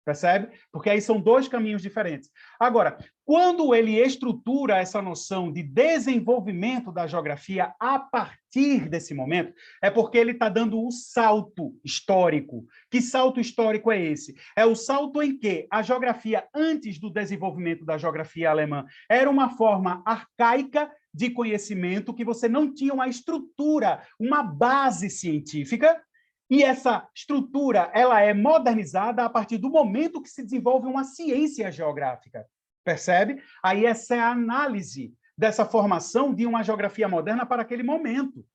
Percebe? Porque aí são dois caminhos diferentes. Agora, quando ele estrutura essa noção de desenvolvimento da geografia a partir desse momento, é porque ele está dando o salto histórico. Que salto histórico é esse? É o salto em que a geografia, antes do desenvolvimento da geografia alemã, era uma forma arcaica de conhecimento que você não tinha uma estrutura, uma base científica. E essa estrutura ela é modernizada a partir do momento que se desenvolve uma ciência geográfica. Percebe? Aí essa é a análise dessa formação de uma geografia moderna para aquele momento.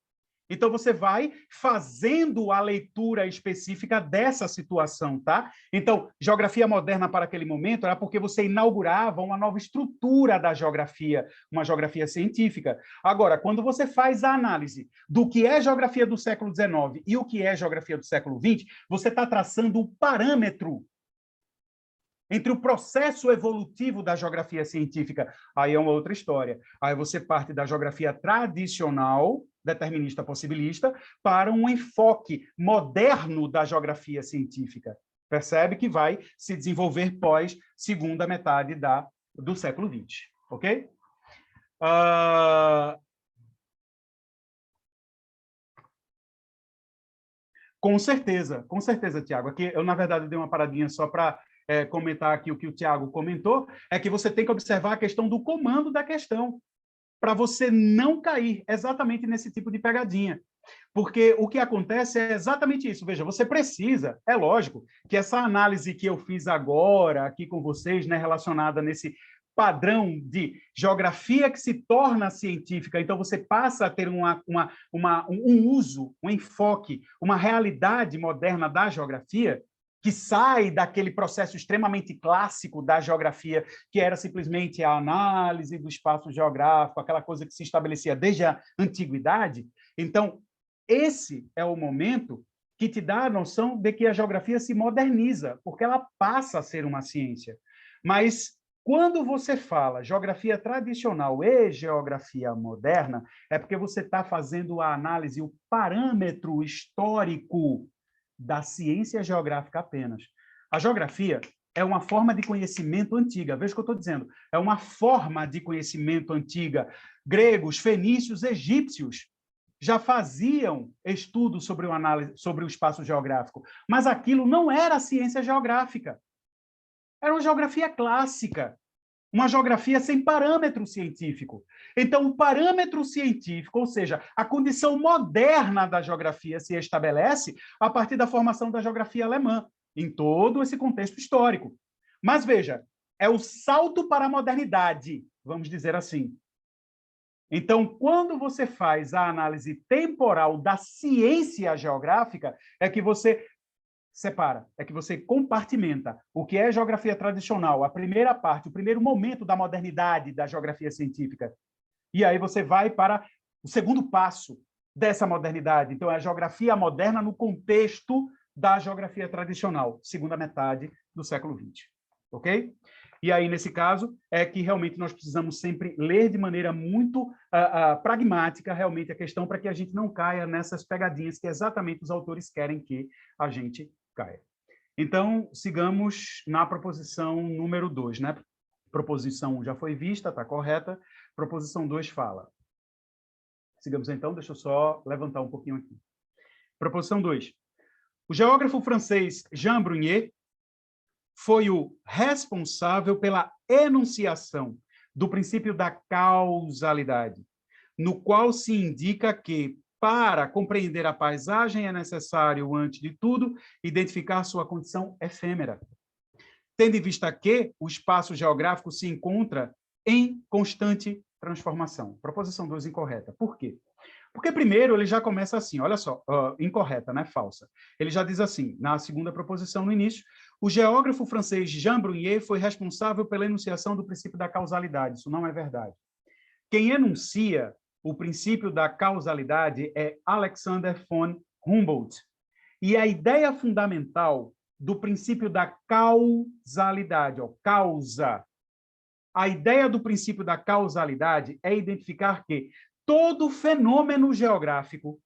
Então, você vai fazendo a leitura específica dessa situação, tá? Então, geografia moderna para aquele momento era porque você inaugurava uma nova estrutura da geografia, uma geografia científica. Agora, quando você faz a análise do que é geografia do século XIX e o que é geografia do século XX, você está traçando o parâmetro entre o processo evolutivo da geografia científica, aí é uma outra história. Aí você parte da geografia tradicional, determinista possibilista, para um enfoque moderno da geografia científica. Percebe que vai se desenvolver pós segunda metade do século XX, ok? Com certeza, Tiago. Aqui eu, na verdade, dei uma paradinha só para comentar aqui o que o Tiago comentou, é que você tem que observar a questão do comando da questão, para você não cair exatamente nesse tipo de pegadinha. Porque o que acontece é exatamente isso. Veja, você precisa, é lógico, que essa análise que eu fiz agora aqui com vocês, né, relacionada nesse padrão de geografia que se torna científica, então você passa a ter um uso, um enfoque, uma realidade moderna da geografia, que sai daquele processo extremamente clássico da geografia, que era simplesmente a análise do espaço geográfico, aquela coisa que se estabelecia desde a antiguidade. Então, esse é o momento que te dá a noção de que a geografia se moderniza, porque ela passa a ser uma ciência. Mas, quando você fala geografia tradicional e geografia moderna, é porque você está fazendo a análise, o parâmetro histórico da ciência geográfica apenas. A geografia é uma forma de conhecimento antiga. Veja o que eu estou dizendo. É uma forma de conhecimento antiga. Gregos, fenícios, egípcios já faziam estudos sobre o espaço geográfico, mas aquilo não era ciência geográfica. Era uma geografia clássica, uma geografia sem parâmetro científico. Então, o parâmetro científico, ou seja, a condição moderna da geografia se estabelece a partir da formação da geografia alemã, em todo esse contexto histórico. Mas, veja, é o salto para a modernidade, vamos dizer assim. Então, quando você faz a análise temporal da ciência geográfica, é que você separa, é que você compartimenta o que é geografia tradicional, a primeira parte, o primeiro momento da modernidade da geografia científica. E aí você vai para o segundo passo dessa modernidade. Então, é a geografia moderna no contexto da geografia tradicional, segunda metade do século XX. Ok? E aí, nesse caso, é que realmente nós precisamos sempre ler de maneira muito pragmática realmente a questão, para que a gente não caia nessas pegadinhas que exatamente os autores querem que a gente caia. Então, sigamos na proposição número 2, né? Proposição 1 já foi vista, está correta. Proposição 2 fala. Sigamos então, deixa eu só levantar um pouquinho aqui. Proposição 2. O geógrafo francês Jean Brunier foi o responsável pela enunciação do princípio da causalidade, no qual se indica que, para compreender a paisagem, é necessário, antes de tudo, identificar sua condição efêmera, tendo em vista que o espaço geográfico se encontra em constante transformação. Proposição 2 incorreta. Por quê? Porque, primeiro, ele já começa assim, olha só, incorreta, né? Falsa. Ele já diz assim, na segunda proposição, no início, o geógrafo francês Jean Brunier foi responsável pela enunciação do princípio da causalidade. Isso não é verdade. Quem enuncia o princípio da causalidade é Alexander von Humboldt. E a ideia fundamental do princípio da causalidade, causa. A ideia do princípio da causalidade é identificar que todo fenômeno geográfico,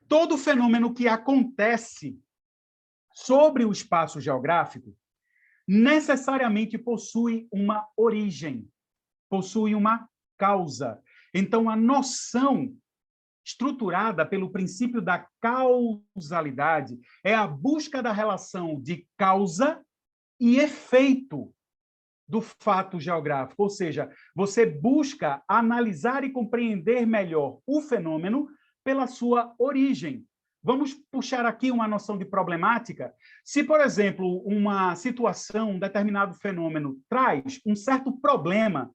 todo fenômeno que acontece sobre o espaço geográfico, necessariamente possui uma origem, possui uma causa. Então, a noção estruturada pelo princípio da causalidade é a busca da relação de causa e efeito do fato geográfico, ou seja, você busca analisar e compreender melhor o fenômeno pela sua origem. Vamos puxar aqui uma noção de problemática. Se, por exemplo, uma situação, um determinado fenômeno traz um certo problema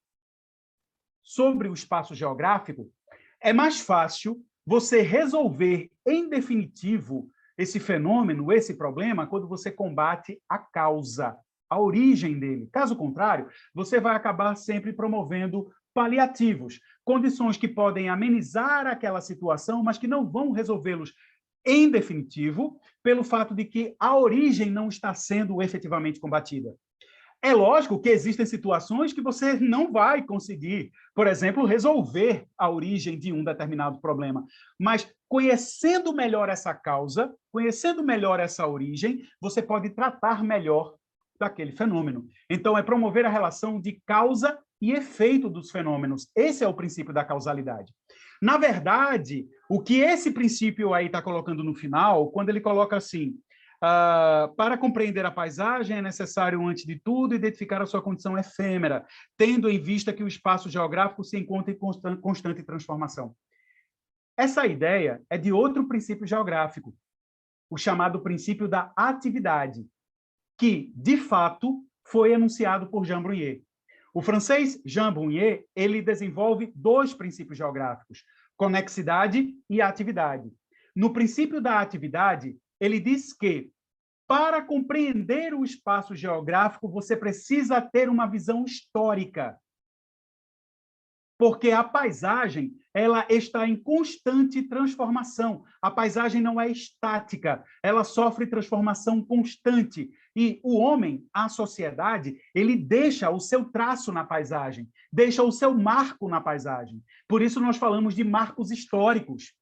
sobre o espaço geográfico, é mais fácil você resolver, em definitivo, esse fenômeno, esse problema, quando você combate a causa, a origem dele. Caso contrário, você vai acabar sempre promovendo paliativos, condições que podem amenizar aquela situação, mas que não vão resolvê-los em definitivo, pelo fato de que a origem não está sendo efetivamente combatida. É lógico que existem situações que você não vai conseguir, por exemplo, resolver a origem de um determinado problema, mas conhecendo melhor essa causa, conhecendo melhor essa origem, você pode tratar melhor daquele fenômeno. Então, é promover a relação de causa e efeito dos fenômenos. Esse é o princípio da causalidade. Na verdade, o que esse princípio aí está colocando no final, quando ele coloca assim, para compreender a paisagem, é necessário, antes de tudo, identificar a sua condição efêmera, tendo em vista que o espaço geográfico se encontra em constante transformação. Essa ideia é de outro princípio geográfico, o chamado princípio da atividade, que, de fato, foi enunciado por Jean Brunhet. O francês Jean Brunhet, ele desenvolve dois princípios geográficos, conexidade e atividade. No princípio da atividade, ele diz que, para compreender o espaço geográfico, você precisa ter uma visão histórica. Porque a paisagem, ela está em constante transformação. A paisagem não é estática, ela sofre transformação constante. E o homem, a sociedade, ele deixa o seu traço na paisagem, deixa o seu marco na paisagem. Por isso nós falamos de marcos históricos.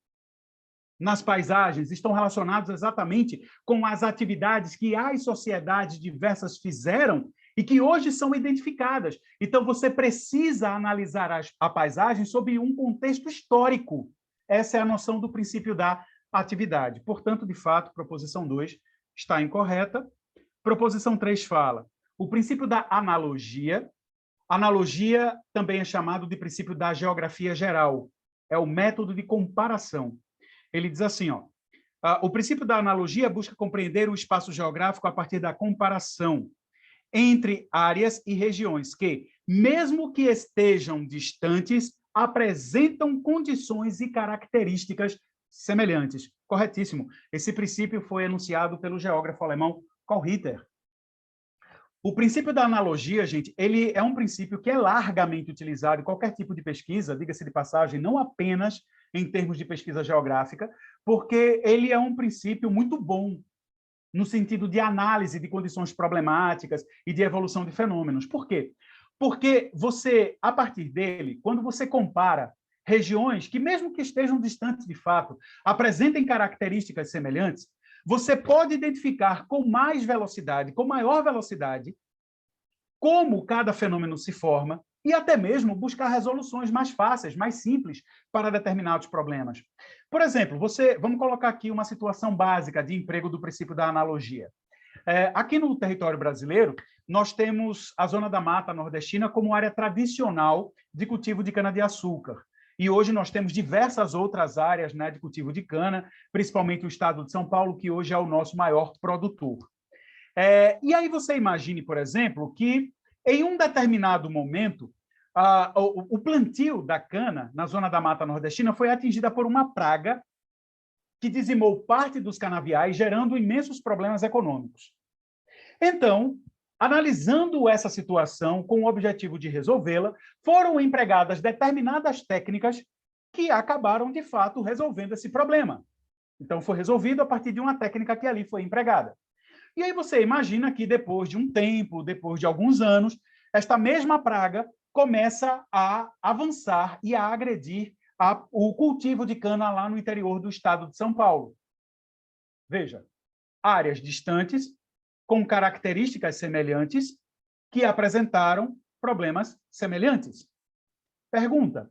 Nas paisagens, estão relacionados exatamente com as atividades que as sociedades diversas fizeram e que hoje são identificadas. Então, você precisa analisar a paisagem sob um contexto histórico. Essa é a noção do princípio da atividade. Portanto, de fato, proposição 2 está incorreta. Proposição 3 fala o princípio da analogia. Analogia também é chamado de princípio da geografia geral. É o método de comparação. Ele diz assim, ó, o princípio da analogia busca compreender o espaço geográfico a partir da comparação entre áreas e regiões que, mesmo que estejam distantes, apresentam condições e características semelhantes. Corretíssimo. Esse princípio foi enunciado pelo geógrafo alemão Karl Ritter. O princípio da analogia, gente, ele é um princípio que é largamente utilizado em qualquer tipo de pesquisa, diga-se de passagem, não apenas em termos de pesquisa geográfica, porque ele é um princípio muito bom no sentido de análise de condições problemáticas e de evolução de fenômenos. Por quê? Porque você, a partir dele, quando você compara regiões que, mesmo que estejam distantes de fato, apresentem características semelhantes, você pode identificar com mais velocidade, com maior velocidade, como cada fenômeno se forma e até mesmo buscar resoluções mais fáceis, mais simples para determinados problemas. Por exemplo, vamos colocar aqui uma situação básica de emprego do princípio da analogia. Aqui no território brasileiro, nós temos a Zona da Mata Nordestina como área tradicional de cultivo de cana-de-açúcar. E hoje nós temos diversas outras áreas, né, de cultivo de cana, principalmente o estado de São Paulo, que hoje é o nosso maior produtor. E aí você imagine, por exemplo, que em um determinado momento, o plantio da cana na Zona da Mata Nordestina foi atingida por uma praga que dizimou parte dos canaviais, gerando imensos problemas econômicos. Então, analisando essa situação com o objetivo de resolvê-la, foram empregadas determinadas técnicas que acabaram, de fato, resolvendo esse problema. Então, foi resolvido a partir de uma técnica que ali foi empregada. E aí você imagina que depois de um tempo, depois de alguns anos, esta mesma praga começa a avançar e a agredir o cultivo de cana lá no interior do estado de São Paulo. Veja, áreas distantes, com características semelhantes, que apresentaram problemas semelhantes. Pergunta,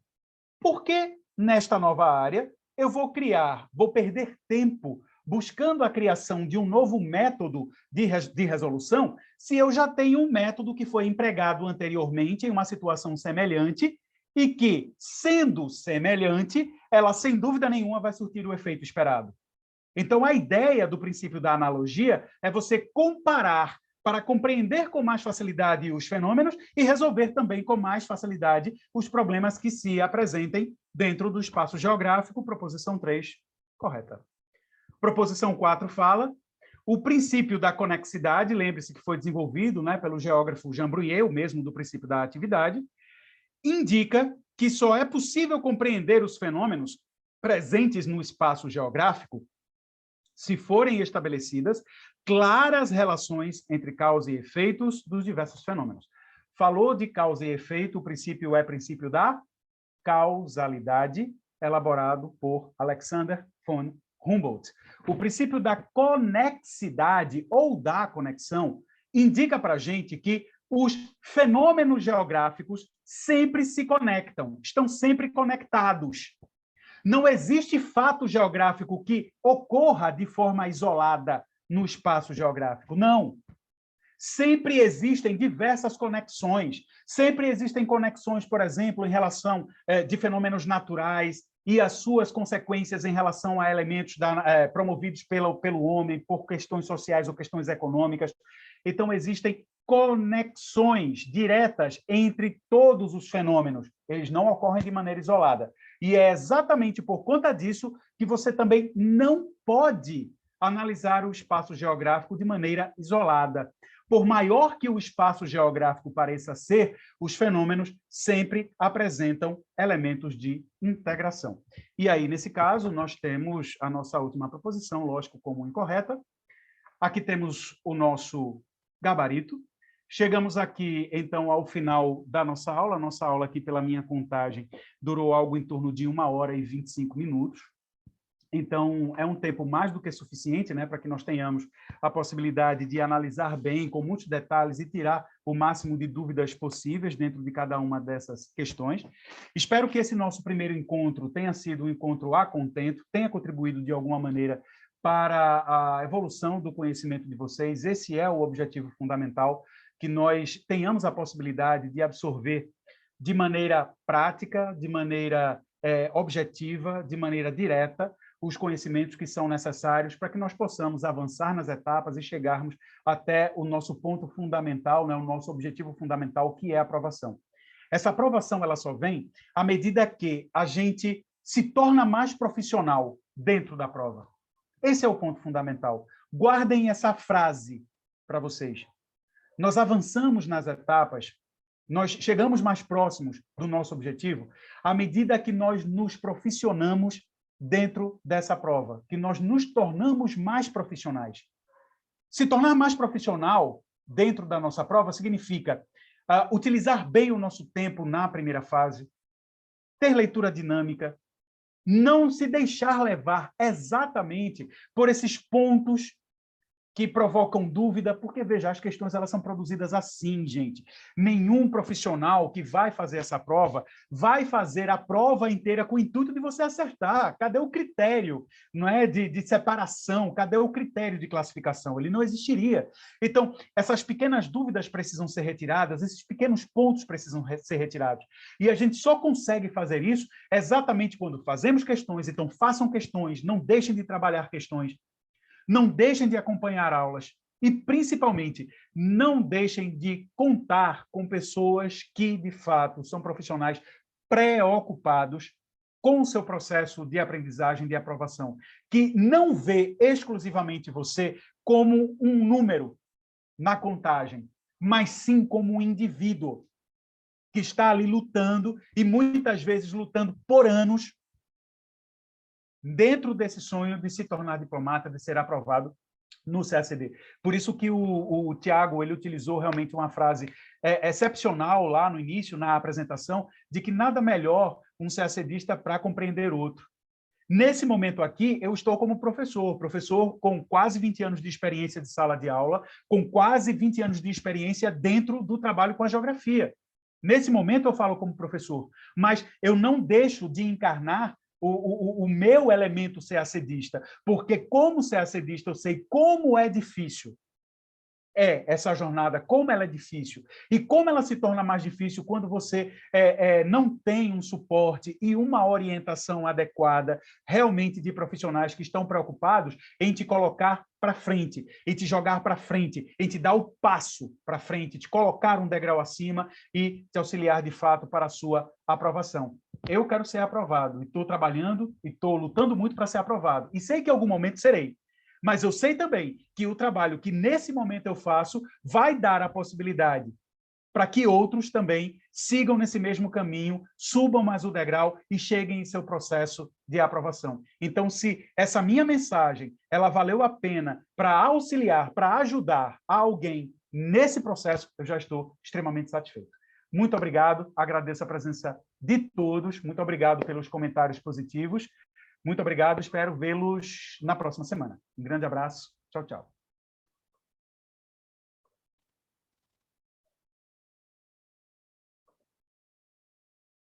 por que nesta nova área eu vou perder tempo buscando a criação de um novo método de resolução, se eu já tenho um método que foi empregado anteriormente em uma situação semelhante e que, sendo semelhante, ela, sem dúvida nenhuma, vai surtir o efeito esperado. Então, a ideia do princípio da analogia é você comparar para compreender com mais facilidade os fenômenos e resolver também com mais facilidade os problemas que se apresentem dentro do espaço geográfico. Proposição 3, correta. Proposição 4 fala o princípio da conexidade, lembre-se que foi desenvolvido, né, pelo geógrafo Jean Brunhet, o mesmo do princípio da atividade, indica que só é possível compreender os fenômenos presentes no espaço geográfico se forem estabelecidas claras relações entre causa e efeitos dos diversos fenômenos. Falou de causa e efeito, o princípio é princípio da causalidade, elaborado por Alexander von Humboldt. O princípio da conexidade ou da conexão indica para a gente que os fenômenos geográficos sempre se conectam, estão sempre conectados. Não existe fato geográfico que ocorra de forma isolada no espaço geográfico, não. Sempre existem diversas conexões, sempre existem conexões, por exemplo, em relação de fenômenos naturais e as suas consequências em relação a elementos promovidos pelo homem por questões sociais ou questões econômicas. Então, existem conexões diretas entre todos os fenômenos. Eles não ocorrem de maneira isolada. E é exatamente por conta disso que você também não pode analisar o espaço geográfico de maneira isolada. Por maior que o espaço geográfico pareça ser, os fenômenos sempre apresentam elementos de integração. E aí, nesse caso, nós temos a nossa última proposição, lógico, comum e incorreta. Aqui temos o nosso gabarito. Chegamos aqui, então, ao final da nossa aula. A nossa aula aqui, pela minha contagem, durou algo em torno de 1h e 25 minutos. Então, é um tempo mais do que suficiente, né, para que nós tenhamos a possibilidade de analisar bem, com muitos detalhes, e tirar o máximo de dúvidas possíveis dentro de cada uma dessas questões. Espero que esse nosso primeiro encontro tenha sido um encontro a contento, tenha contribuído de alguma maneira para a evolução do conhecimento de vocês. Esse é o objetivo fundamental, que nós tenhamos a possibilidade de absorver de maneira prática, de maneira objetiva, de maneira direta, os conhecimentos que são necessários para que nós possamos avançar nas etapas e chegarmos até o nosso ponto fundamental, né, o nosso objetivo fundamental, que é a aprovação. Essa aprovação ela só vem à medida que a gente se torna mais profissional dentro da prova. Esse é o ponto fundamental. Guardem essa frase para vocês. Nós avançamos nas etapas, nós chegamos mais próximos do nosso objetivo à medida que nós nos profissionamos dentro dessa prova, que nós nos tornamos mais profissionais. Se tornar mais profissional dentro da nossa prova significa utilizar bem o nosso tempo na primeira fase, ter leitura dinâmica, não se deixar levar exatamente por esses pontos que provocam dúvida, porque, veja, as questões elas são produzidas assim, gente. Nenhum profissional que vai fazer essa prova vai fazer a prova inteira com o intuito de você acertar. Cadê o critério, não é, de separação? Cadê o critério de classificação? Ele não existiria. Então, essas pequenas dúvidas precisam ser retiradas, esses pequenos pontos precisam ser retirados. E a gente só consegue fazer isso exatamente quando fazemos questões. Então, façam questões, não deixem de trabalhar questões, não deixem de acompanhar aulas e, principalmente, não deixem de contar com pessoas que, de fato, são profissionais preocupados com o seu processo de aprendizagem, de aprovação, que não vê exclusivamente você como um número na contagem, mas sim como um indivíduo que está ali lutando, e muitas vezes lutando por anos, dentro desse sonho de se tornar diplomata, de ser aprovado no CACD. Por isso que o Tiago ele utilizou realmente uma frase excepcional lá no início, na apresentação, de que nada melhor um CACDista para compreender outro. Nesse momento aqui, eu estou como professor com quase 20 anos de experiência de sala de aula, com quase 20 anos de experiência dentro do trabalho com a geografia. Nesse momento eu falo como professor, mas eu não deixo de encarnar o meu elemento CACDista, porque como CACDista eu sei como é difícil essa jornada, como ela é difícil, e como ela se torna mais difícil quando você não tem um suporte e uma orientação adequada, realmente de profissionais que estão preocupados em te colocar para frente, em te jogar para frente, em te dar o passo para frente, te colocar um degrau acima e te auxiliar, de fato, para a sua aprovação. Eu quero ser aprovado, e estou trabalhando e estou lutando muito para ser aprovado, e sei que em algum momento serei. Mas eu sei também que o trabalho que nesse momento eu faço vai dar a possibilidade para que outros também sigam nesse mesmo caminho, subam mais o degrau e cheguem em seu processo de aprovação. Então, se essa minha mensagem ela valeu a pena para auxiliar, para ajudar alguém nesse processo, eu já estou extremamente satisfeito. Muito obrigado, agradeço a presença de todos, muito obrigado pelos comentários positivos, muito obrigado, espero vê-los na próxima semana. Um grande abraço, tchau, tchau.